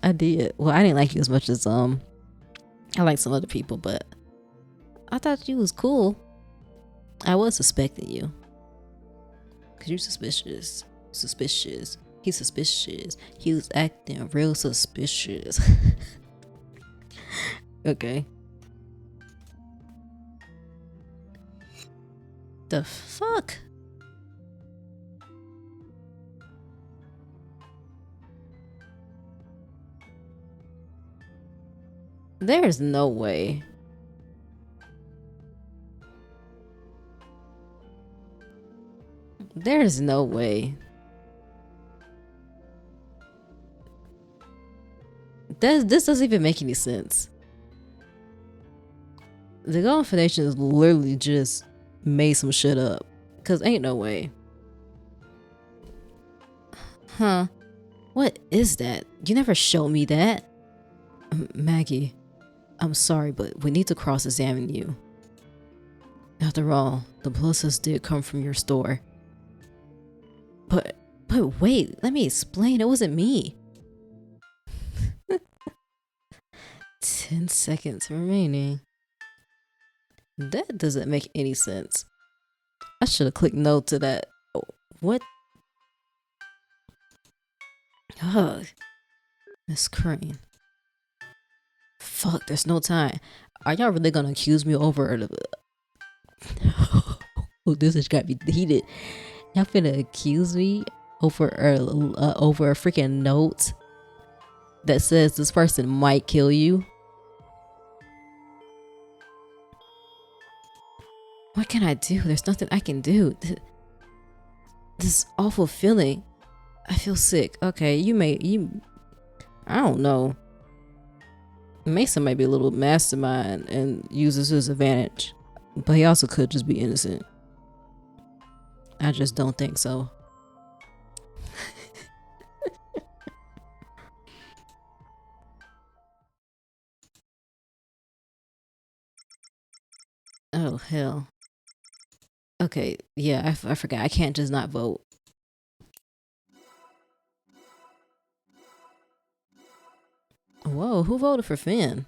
I did. Well, I didn't like you as much as I like some other people, but I thought you was cool. I was suspecting you. Cause you're suspicious. Suspicious. He's suspicious. He was acting real suspicious. Okay. The fuck? There's no way. There's no way. This doesn't even make any sense. The Golden Foundation is literally just made some shit up. Cause ain't no way. Huh? What is that? You never showed me that. Maggie, I'm sorry, but we need to cross-examine you. After all, the blood cells did come from your store. But wait, let me explain. It wasn't me. 10 seconds remaining. That doesn't make any sense. I should have clicked no to that. Oh, what? Ugh. Miss Crane. Fuck, there's no time. Are y'all really gonna accuse me over the... Oh, this has got me heated. Y'all finna accuse me over a freaking note that says this person might kill you? What can I do? There's nothing I can do. This awful feeling. I feel sick. Okay, I don't know. Mason might be a little mastermind and uses his advantage, but he also could just be innocent. I just don't think so. Oh, hell. Okay, yeah, I forgot. I can't just not vote. Whoa, who voted for Finn?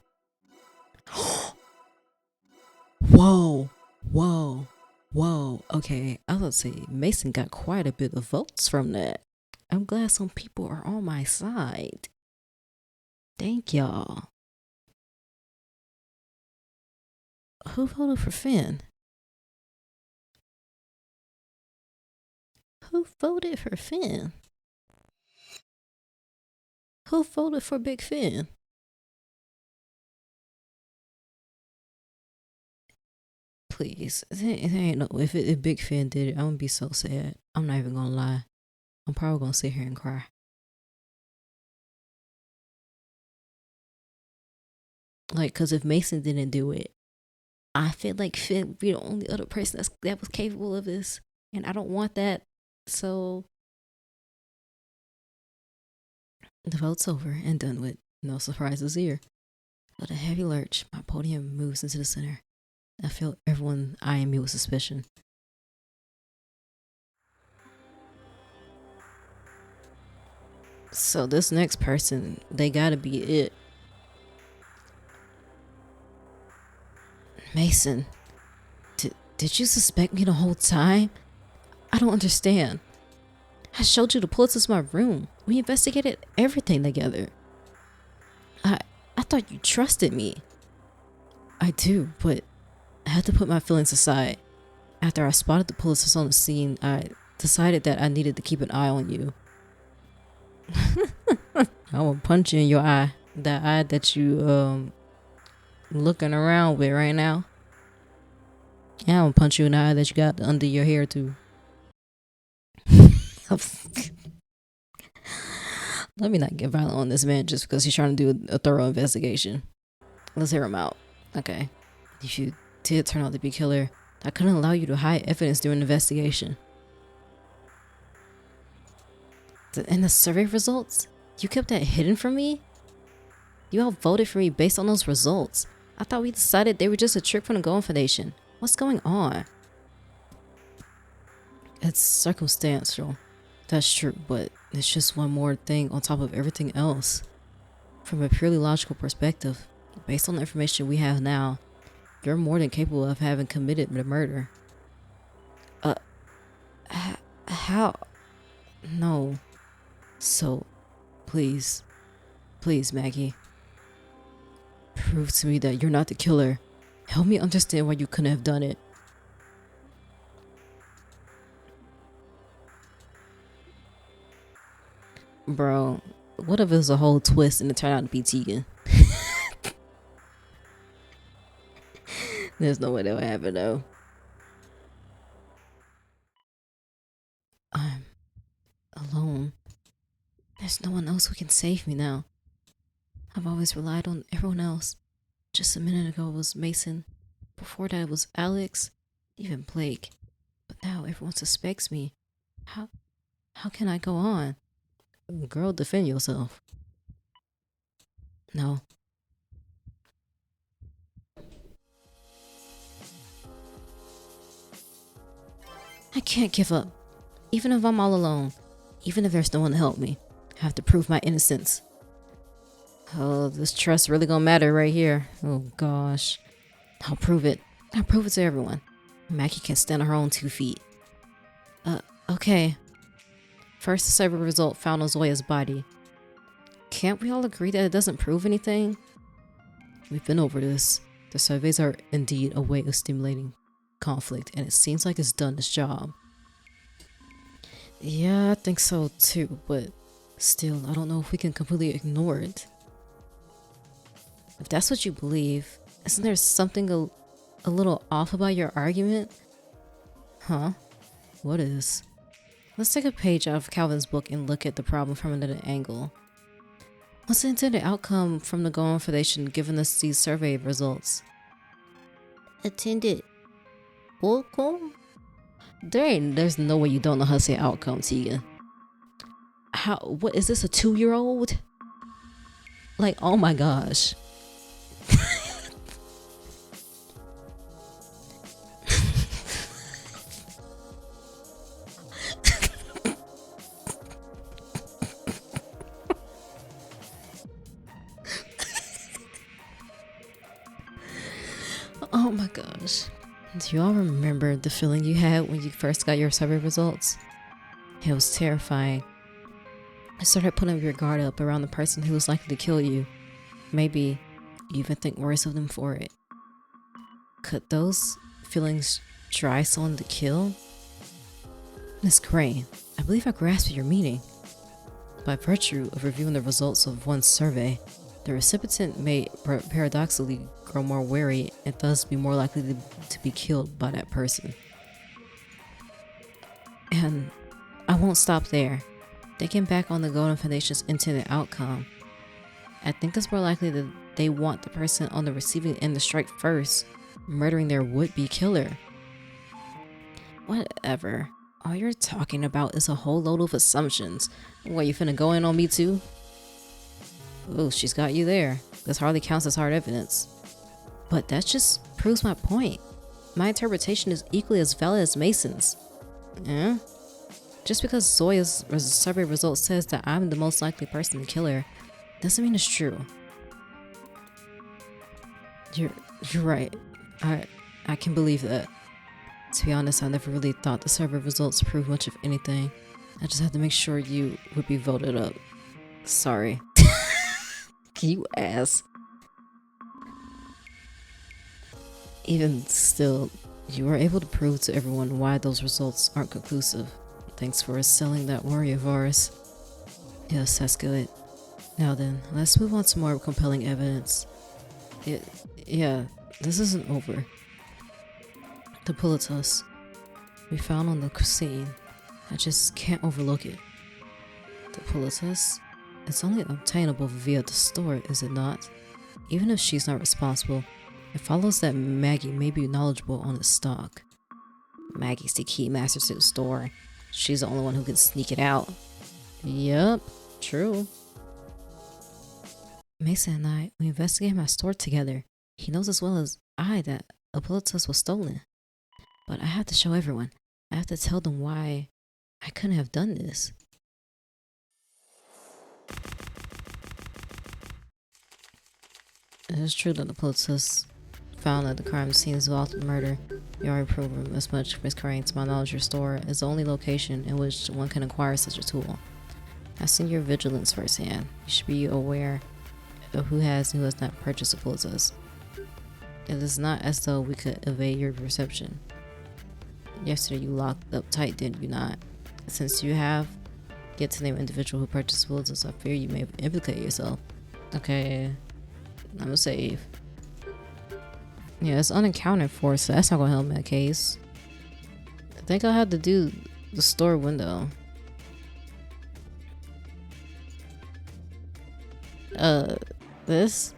Whoa, whoa, whoa. Okay, I was about to say, Mason got quite a bit of votes from that. I'm glad some people are on my side. Thank y'all. Who voted for Finn? Who voted for Finn? Who voted for Big Finn? Please, there ain't no. If Big Finn did it, I'm gonna be so sad. I'm not even gonna lie. I'm probably gonna sit here and cry. Like, cause if Mason didn't do it, I feel like Finn would be the only other person that was capable of this, and I don't want that. So the vote's over and done with. No surprises here. With a heavy lurch, my podium moves into the center. I feel everyone eyeing me with suspicion. So this next person, they gotta be it. Mason, did you suspect me the whole time? I don't understand. I showed you the bullets in my room. We investigated everything together. I thought you trusted me. I do, but I had to put my feelings aside. After I spotted the police on the scene, I decided that I needed to keep an eye on you. I will punch you in your eye. That eye that you looking around with right now. Yeah, I'll punch you in the eye that you got under your hair too. Let me not get violent on this man just because he's trying to do a thorough investigation. Let's hear him out. Okay. If you did turn out to be a killer, I couldn't allow you to hide evidence during the investigation. And the survey results? You kept that hidden from me? You all voted for me based on those results. I thought we decided they were just a trick from the Golden Foundation. What's going on? It's circumstantial. That's true, but it's just one more thing on top of everything else. From a purely logical perspective, based on the information we have now, you're more than capable of having committed the murder. How? No. So, please, Maggie, prove to me that you're not the killer. Help me understand why you couldn't have done it. Bro, what if it was a whole twist and it turned out to be Tegan? There's no way that would happen though. I'm alone. There's no one else who can save me now. I've always relied on everyone else. Just a minute ago it was Mason. Before that it was Alex. Even Blake. But now everyone suspects me. How can I go on? Girl, defend yourself. No. I can't give up. Even if I'm all alone. Even if there's no one to help me. I have to prove my innocence. Oh, this trust really gonna matter right here. Oh gosh. I'll prove it. I'll prove it to everyone. Maggie can stand on her own 2 feet. Okay. First, the survey result found on Zoya's body. Can't we all agree that it doesn't prove anything? We've been over this. The surveys are indeed a way of stimulating conflict, and it seems like it's done its job. Yeah, I think so too, but still, I don't know if we can completely ignore it. If that's what you believe, isn't there something a little off about your argument? Huh? What is? Let's take a page out of Calvin's book and look at the problem from another angle. What's the intended outcome from the Golden Foundation given us these survey results? Attended outcome? There's no way you don't know how to say outcome, Tegan. What is this, a 2-year-old? Like, oh my gosh. Oh my gosh. Do you all remember the feeling you had when you first got your survey results? It was terrifying. I started putting your guard up around the person who was likely to kill you. Maybe you even think worse of them for it. Could those feelings drive someone to kill? Miss Crane, I believe I grasped your meaning. By virtue of reviewing the results of one survey, the recipient may paradoxically grow more wary and thus be more likely to be killed by that person. And I won't stop there. Thinking back on the Golden Foundation's intended outcome, I think it's more likely that they want the person on the receiving end to strike first, murdering their would-be killer. Whatever. All you're talking about is a whole load of assumptions. What, you finna go in on me too? Oh, she's got you there. This hardly counts as hard evidence. But that just proves my point. My interpretation is equally as valid as Mason's. Yeah? Just because Zoya's survey result says that I'm the most likely person to kill her, doesn't mean it's true. You're right. I can believe that. To be honest, I never really thought the survey results proved much of anything. I just had to make sure you would be voted up. Sorry. You ass. Even still, you were able to prove to everyone why those results aren't conclusive. Thanks for selling that worry of ours. Yes, that's good. Now then, let's move on to more compelling evidence. Yeah, this isn't over. The Politus we found on the scene. I just can't overlook it. The Politus? It's only obtainable via the store, is it not? Even if she's not responsible, it follows that Maggie may be knowledgeable on its stock. Maggie's the key master to the store. She's the only one who can sneak it out. Yep, true. Mason and I, we investigated my store together. He knows as well as I that a Politus was stolen. But I have to show everyone. I have to tell them why I couldn't have done this. It is true that the Politus found at the crime scene as well as the murder. You already proved as much, Miss Crane. To my knowledge, your store is the only location in which one can acquire such a tool. I've seen your vigilance firsthand. You should be aware of who has and who has not purchased a Politus. It is not as though we could evade your perception. Yesterday you locked up tight, did you not? Since you have yet to name an individual who purchased Politus, I fear you may implicate yourself. Okay, I'm safe. Yeah, it's unaccounted for, so that's not gonna help my case. I think I'll have to do the store window. This?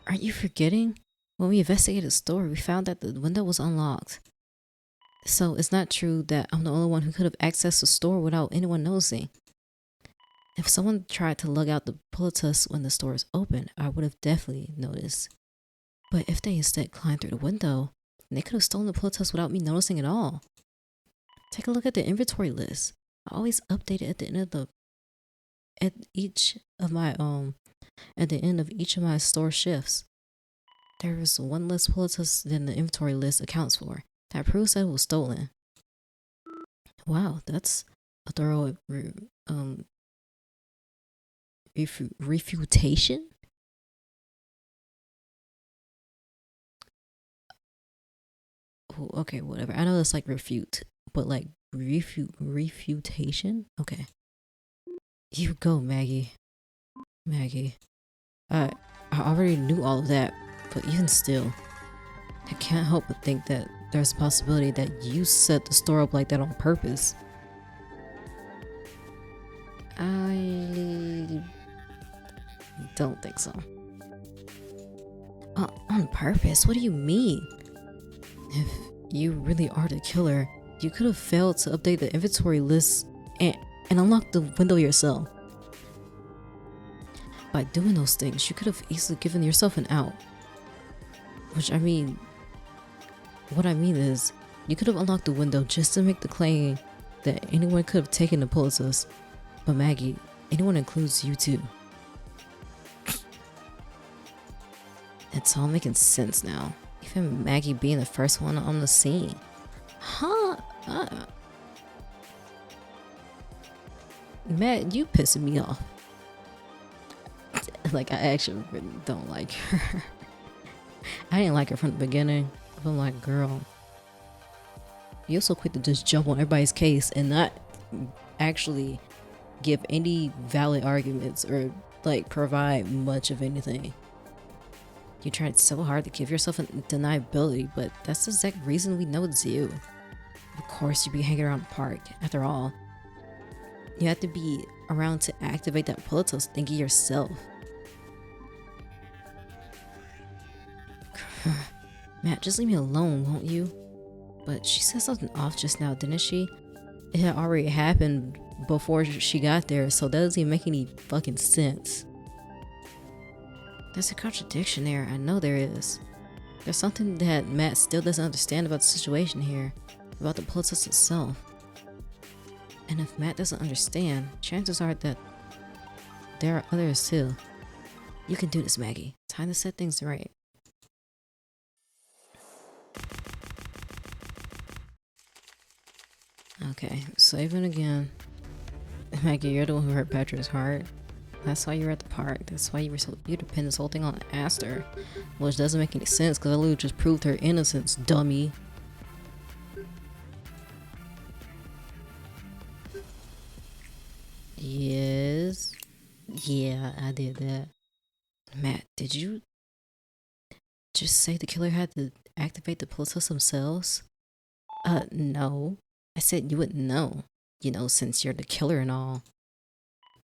Are you forgetting? When we investigated the store, we found that the window was unlocked. So it's not true that I'm the only one who could have accessed the store without anyone noticing. If someone tried to lug out the Politus when the store is open, I would have definitely noticed. But if they instead climbed through the window, they could have stolen the Politus without me noticing at all. Take a look at the inventory list. I always update it at the end of each of my store shifts. There is one less Politus than the inventory list accounts for. That proves that it was stolen. Wow, that's a thorough refutation? Oh, okay, whatever. I know that's like refute, but like refutation? Okay. You go, Maggie. Maggie. I already knew all of that, but even still, I can't help but think that there's a possibility that you set the store up like that on purpose. I don't think so. On purpose? What do you mean? If you really are the killer, you could have failed to update the inventory list and unlock the window yourself. By doing those things, you could have easily given yourself an out. What I mean is, you could have unlocked the window just to make the claim that anyone could have taken the Politus. But Maggie, anyone includes you too. It's all making sense now. Even Maggie being the first one on the scene. Huh? Matt, you pissing me off. Like, I actually really don't like her. I didn't like her from the beginning. I'm like, girl, you're so quick to just jump on everybody's case and not actually give any valid arguments or like provide much of anything. You tried so hard to give yourself a deniability, but that's the exact reason we know it's you. Of course you'd be hanging around the park. After all, you have to be around to activate that Politus thingy yourself. Matt, just leave me alone, won't you? But she said something off just now, didn't she? It had already happened before she got there, so that doesn't even make any fucking sense. There's a contradiction there. I know there is. There's something that Matt still doesn't understand about the situation here. about the politics itself. And if Matt doesn't understand, chances are that there are others too. You can do this, Maggie. Time to set things right. Okay, saving again. Maggie, you're the one who hurt Patrick's heart. That's why you were at the park. That's why you were so you depend this whole thing on Aster. Which doesn't make any sense because I literally just proved her innocence, dummy. Yes. Yeah, I did that. Matt, did you just say the killer had to activate the police themselves? No. I said you wouldn't know. You know, since you're the killer and all.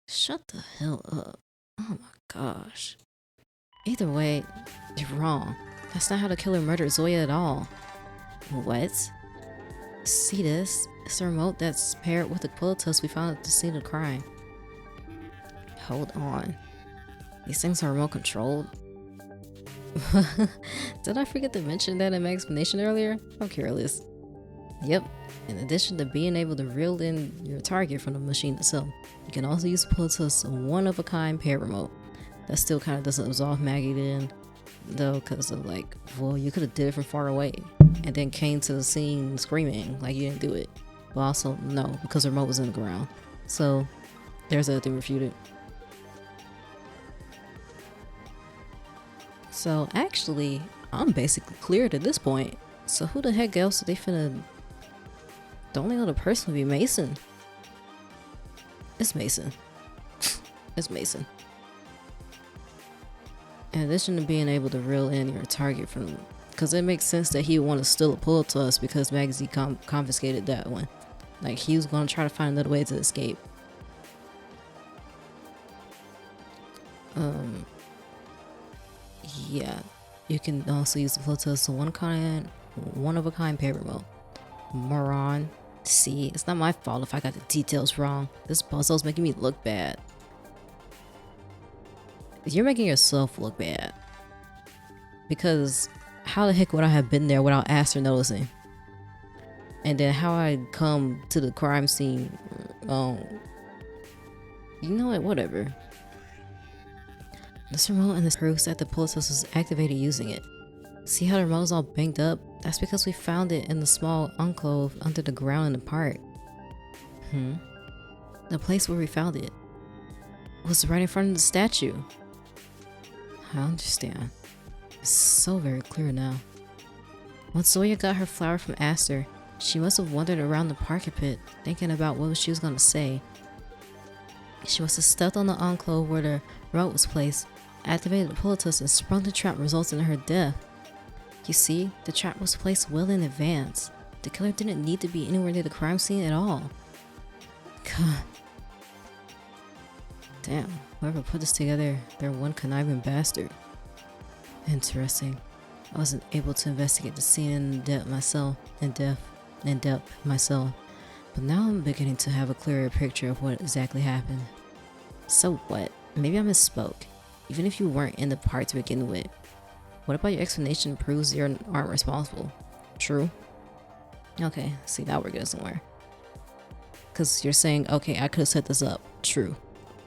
Shut the hell up. Oh my gosh. Either way, you're wrong. That's not how the killer murdered Zoya at all. What? See this? It's a remote that's paired with the Quilitus we found at the scene of the crime. Hold on. These things are remote controlled? Did I forget to mention that in my explanation earlier? I'm careless. Yep. In addition to being able to reel in your target from the machine itself, you can also use Quilitus' one-of-a-kind pair remote. That still kind of doesn't absolve Maggie then, though, because of like, well, you could have did it from far away and then came to the scene screaming like you didn't do it. But also, no, because the remote was in the ground. So, there's that thing refuted. So, actually, I'm basically cleared at this point. So, who the heck else are they finna... The only other person would be Mason. It's Mason. It's Mason. In addition to being able to reel in your target from... Because it makes sense that he would want to steal a pull to us because Maggie confiscated that one. Like, he was going to try to find another way to escape. Yeah. You can also use the Plutus one-of-a-kind pair remote. Moron. See, it's not my fault if I got the details wrong. This puzzle's making me look bad. You're making yourself look bad. Because how the heck would I have been there without Aster noticing? And then how I'd come to the crime scene. You know what, whatever. This remote and this proves that the Pulse was activated using it. See how the remote's all banged up? That's because we found it in the small enclave under the ground in the park. The place where we found it was right in front of the statue. I understand. It's so very clear now. Once Zoya got her flower from Aster, she must have wandered around the park a bit, thinking about what she was going to say. She must have stepped on the enclave where the remote was placed, activated the Politus, and sprung the trap, resulting in her death. You see, the trap was placed well in advance. The killer didn't need to be anywhere near the crime scene at all. God. Damn, whoever put this together, they're one conniving bastard. Interesting. I wasn't able to investigate the scene in depth myself, but now I'm beginning to have a clearer picture of what exactly happened. So what? Maybe I misspoke. Even if you weren't in the park to begin with. What about your explanation proves you aren't responsible? True. Okay, see, now we're getting somewhere. Because you're saying, okay, I could have set this up. True.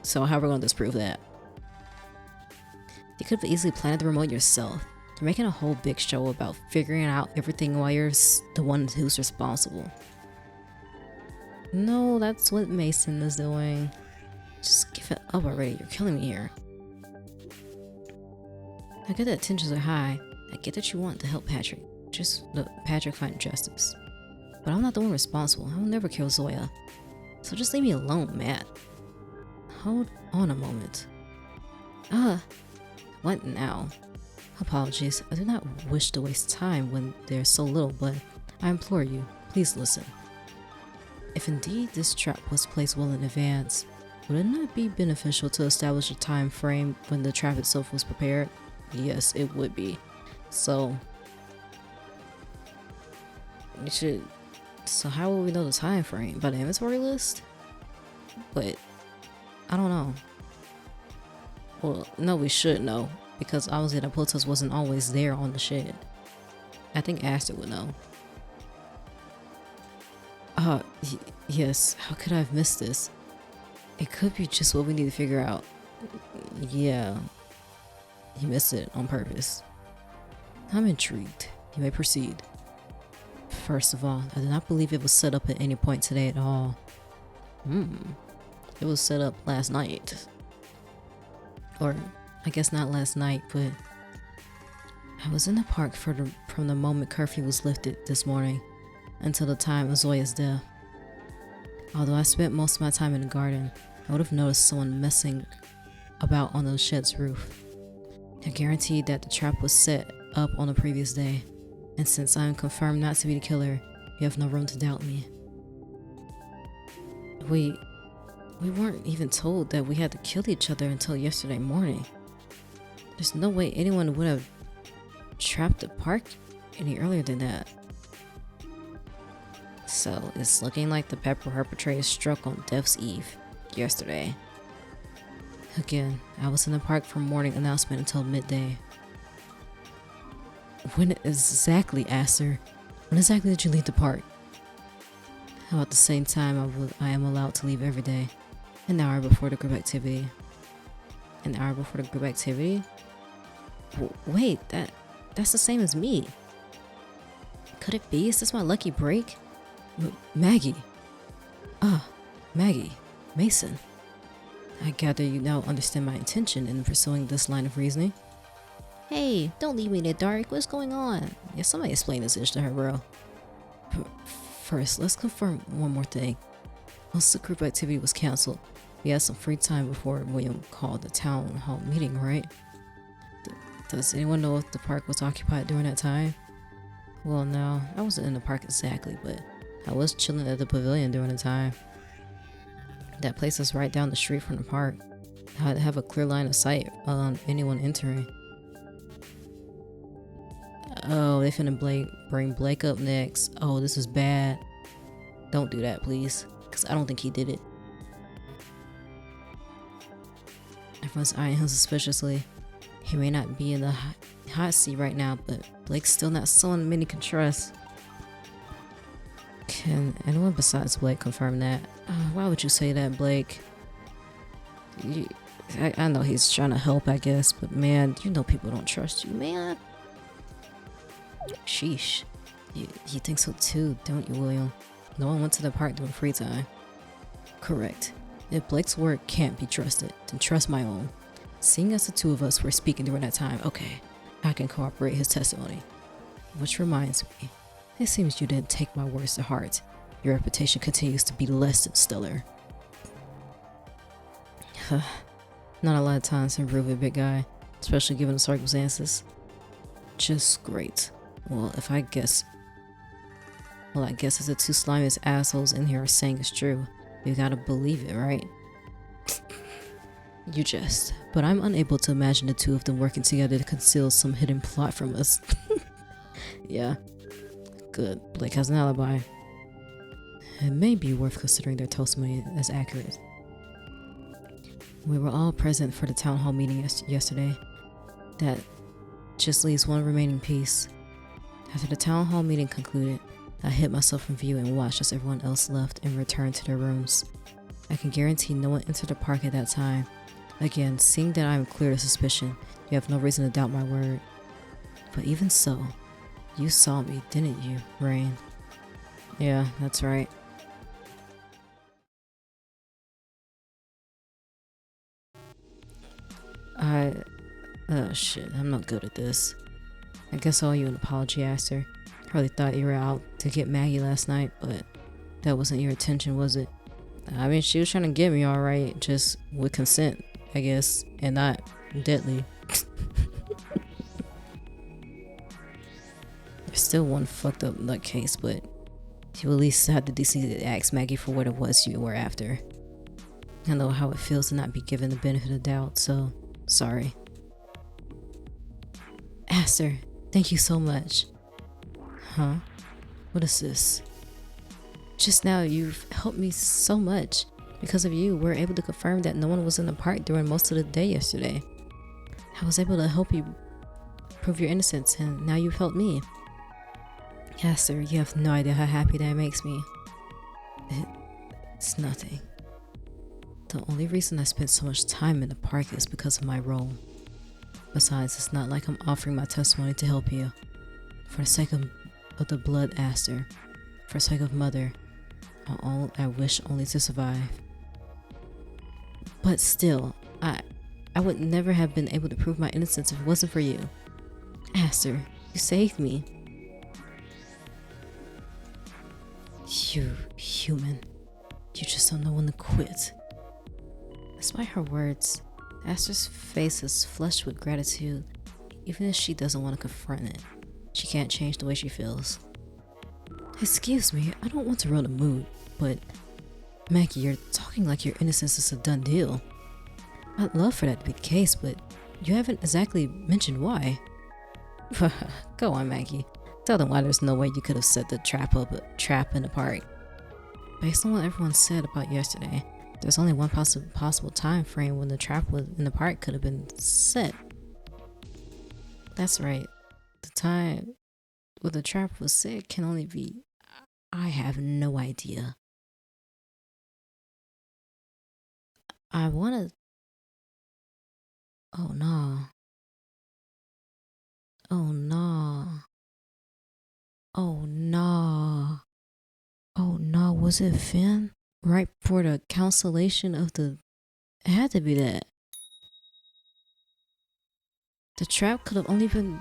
So how are we going to disprove that? You could have easily planted the remote yourself. You're making a whole big show about figuring out everything while you're the one who's responsible. No, that's what Mason is doing. Just give it up already. You're killing me here. I get that tensions are high. I get that you want to help Patrick. Just let Patrick find justice. But I'm not the one responsible. I will never kill Zoya. So just leave me alone, Matt. Hold on a moment. What now? Apologies. I do not wish to waste time when there's so little, but I implore you, please listen. If indeed this trap was placed well in advance, would it not be beneficial to establish a time frame when the trap itself was prepared? Yes, it would be. So we should. So how will we know the time frame? By the inventory list? But I don't know. Well, no, we should know because obviously the Plutus wasn't always there on the shed. I think Aster would know. Yes, how could I have missed this? It could be just what we need to figure out. Yeah, he missed it on purpose. I'm intrigued. You may proceed. First of all, I do not believe it was set up at any point today at all. It was set up last night. Or, I guess not last night, but I was in the park from the moment curfew was lifted this morning until the time of Zoya's death. Although I spent most of my time in the garden, I would have noticed someone messing about on the shed's roof. I guaranteed that the trap was set up on the previous day, and since I am confirmed not to be the killer, you have no room to doubt me. We weren't even told that we had to kill each other until yesterday morning. There's no way anyone would have trapped the park any earlier than that. So it's looking like the perpetrator struck on Death's Eve yesterday. Again, I was in the park from morning announcement until midday. When exactly, Aster? When exactly did you leave the park? About the same time I am allowed to leave every day. An hour before the group activity. An hour before the group activity? Wait, that's the same as me. Could it be? Is this my lucky break? Maggie. Maggie. Mason. I gather you now understand my intention in pursuing this line of reasoning. Hey, don't leave me in the dark. What's going on? Yeah, somebody explain this ish to her, bro. First, let's confirm one more thing. Once the group activity was canceled, we had some free time before William called the town hall meeting, right? Does anyone know if the park was occupied during that time? Well, no, I wasn't in the park exactly, but I was chilling at the pavilion during the time. That place is right down the street from the park. I'd have a clear line of sight on anyone entering. Oh, they finna bring Blake up next. Oh, this is bad. Don't do that, please, because I don't think he did it. Everyone's eyeing him suspiciously. He may not be in the hot seat right now, but Blake's still not someone many can trust. Can anyone besides Blake confirm that? Why would you say that, Blake? I know he's trying to help, I guess, but man, you know people don't trust you, man. Sheesh. You think so too, don't you, William? No one went to the park during free time. Correct. If Blake's word can't be trusted, then trust my own. Seeing as the two of us were speaking during that time, okay, I can corroborate his testimony. Which reminds me, it seems you didn't take my words to heart. Your reputation continues to be less than stellar. Not a lot of time to improve it, big guy, especially given the circumstances. Just great. Well, I guess if the two slimiest assholes in here are saying it's true, you gotta believe it, right? You jest, but I'm unable to imagine the two of them working together to conceal some hidden plot from us. Yeah, good. Blake has an alibi. It may be worth considering their testimony as accurate. We were all present for the town hall meeting yesterday. That just leaves one remaining piece. After the town hall meeting concluded, I hid myself from view and watched as everyone else left and returned to their rooms. I can guarantee no one entered the park at that time. Again, seeing that I am clear of suspicion, you have no reason to doubt my word. But even so, you saw me, didn't you, Rain? Yeah, that's right. Oh shit, I'm not good at this. I guess I owe you an apology, Aster. Hardly thought you were out to get Maggie last night, but that wasn't your intention, was it? I mean, she was trying to get me alright, just with consent, I guess, and not deadly. There's still one fucked up nutcase, but you at least had the decency to ask Maggie for what it was you were after. I know how it feels to not be given the benefit of the doubt, so sorry. Aster, thank you so much. Huh? What is this? Just now, you've helped me so much. Because of you, we're able to confirm that no one was in the park during most of the day yesterday. I was able to help you prove your innocence, and now you've helped me. Aster, you have no idea how happy that makes me. It's nothing. The only reason I spent so much time in the park is because of my role. Besides, it's not like I'm offering my testimony to help you. For the sake of the blood Aster, for the sake of Mother, I wish only to survive. But still, I would never have been able to prove my innocence if it wasn't for you. Aster, you saved me. You human. You just don't know when to quit. Despite her words, Aster's face is flushed with gratitude. Even if she doesn't want to confront it, she can't change the way she feels. Excuse me, I don't want to ruin the mood, but Maggie, you're talking like your innocence is a done deal. I'd love for that to be the case, but you haven't exactly mentioned why. Go on, Maggie. Tell them why there's no way you could have set the trap in the park. Based on what everyone said about yesterday, there's only one possible time frame when the trap in the park could have been set. That's right. The time when the trap was set can only be... I have no idea. I wanna... Oh no. Oh no. Oh no. Oh no, was it Finn? Right for the cancellation of the... It had to be that. The trap could have only been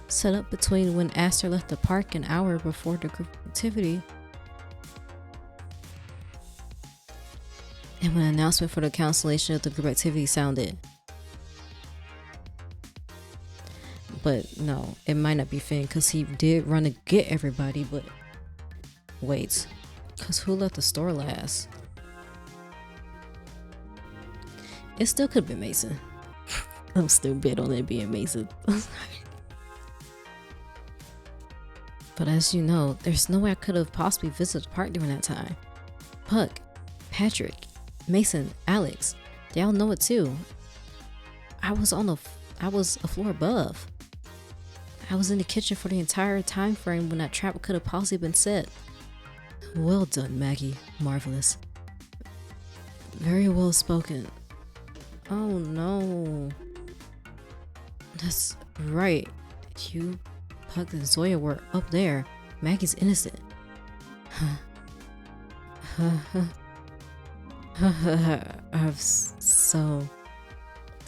set up between when Aster left the park an hour before the group activity and when the announcement for the cancellation of the group activity sounded. But no, it might not be Finn because he did run to get everybody, but wait, because who left the store last? It still could be Mason. I'm still bid on it being Mason. But as you know, there's no way I could have possibly visited the park during that time. Puck, Patrick, Mason, Alex, they all know it too. I was a floor above. I was in the kitchen for the entire time frame when that trap could have possibly been set. Well done, Maggie. Marvelous. Very well spoken. Oh no. That's right. You, Puck, and Zoya were up there. Maggie's innocent. So,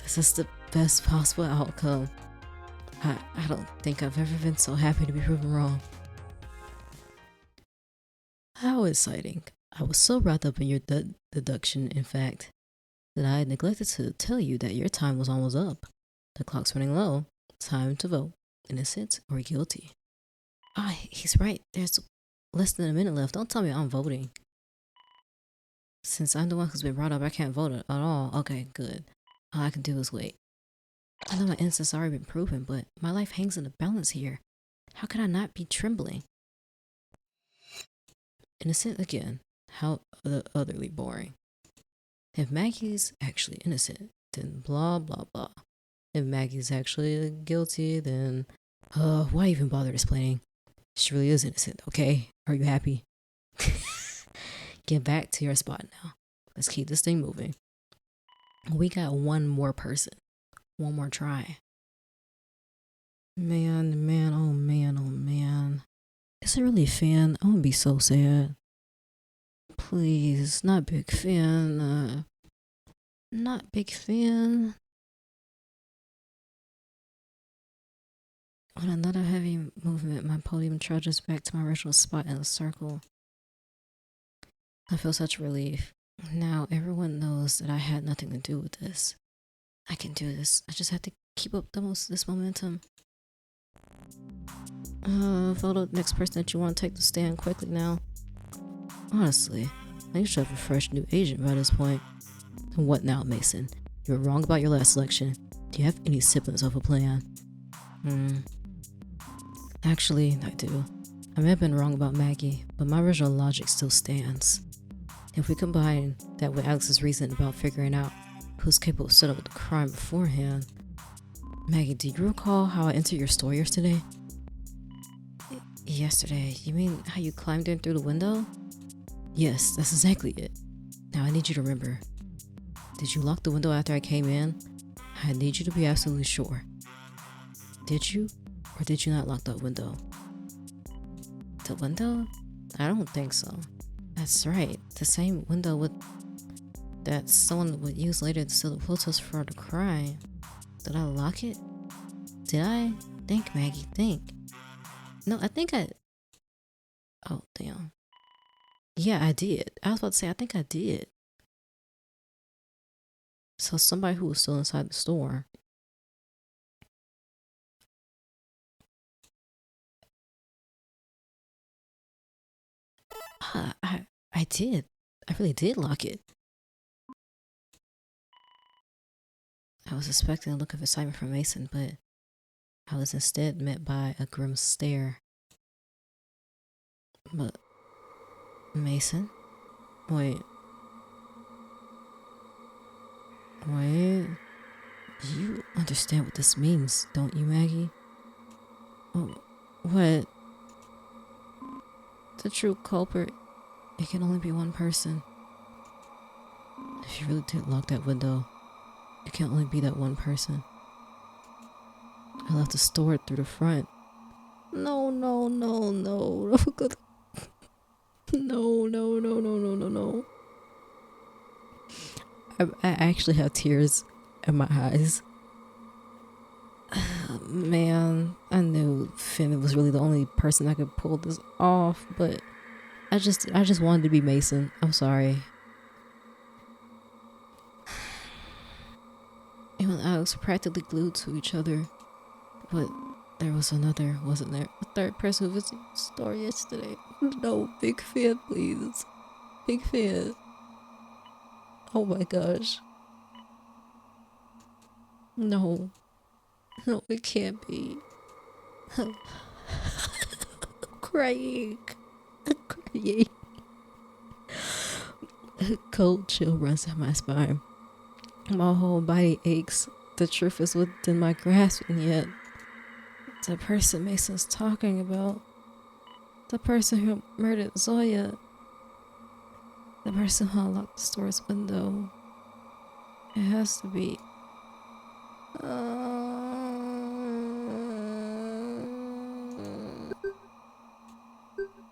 this is the best possible outcome. I don't think I've ever been so happy to be proven wrong. How exciting. I was so wrapped up in your deduction, in fact, that I neglected to tell you that your time was almost up. The clock's running low. Time to vote. Innocent or guilty. He's right. There's less than a minute left. Don't tell me I'm voting. Since I'm the one who's been brought up, I can't vote at all. Okay, good. All I can do is wait. I know my innocence has already been proven, but my life hangs in the balance here. How could I not be trembling? Innocent again. How utterly boring. If Maggie's actually innocent, then blah blah blah. If Maggie's actually guilty, then why even bother explaining? She really is innocent, okay? Are you happy? Get back to your spot now. Let's keep this thing moving. We got one more person. One more try. Man, oh man. Is it really Finn? I'm gonna be so sad. Please, not Big Finn. Not Big Finn. With another heavy movement, my podium trudges back to my original spot in the circle. I feel such relief. Now everyone knows that I had nothing to do with this. I can do this. I just have to keep up this momentum. Vote the next person that you want to take the stand quickly now. Honestly, I should have a fresh new agent by this point. And what now, Mason? You were wrong about your last selection. Do you have any semblance of a plan? Actually, I do. I may have been wrong about Maggie, but my original logic still stands. If we combine that with Alex's reason about figuring out who's capable of setting up the crime beforehand. Maggie, do you recall how I entered your store yesterday? Yesterday? You mean how you climbed in through the window? Yes, that's exactly it. Now I need you to remember. Did you lock the window after I came in? I need you to be absolutely sure. Did you? Or did you not lock that window? The window? I don't think so. That's right. The same window that someone would use later to steal the photos for the crime. Did I lock it? Did I? Think, Maggie, think. No, I think I... Oh, damn. Yeah, I did. I was about to say, I think I did. So somebody who was still inside the store. I did. I really did lock it. I was expecting a look of excitement from Mason, but I was instead met by a grim stare. But Mason? Wait. You understand what this means, don't you, Maggie? Oh, what? The true culprit, it can only be one person. If you really did lock that window, it can only be that one person. I left the store through the front. No. No. I actually have tears in my eyes. Man, I knew Finn was really the only person that could pull this off, but I just wanted to be Mason. I'm sorry. You and Alex were practically glued to each other, but there was another, wasn't there? A third person who was in the store yesterday. No, Big Fan, please. Big Fan. Oh my gosh. No, it can't be. I'm crying. A cold chill runs down my spine. My whole body aches. The truth is within my grasp, and yet the person Mason's talking about, the person who murdered Zoya, the person who unlocked the store's window, it has to be.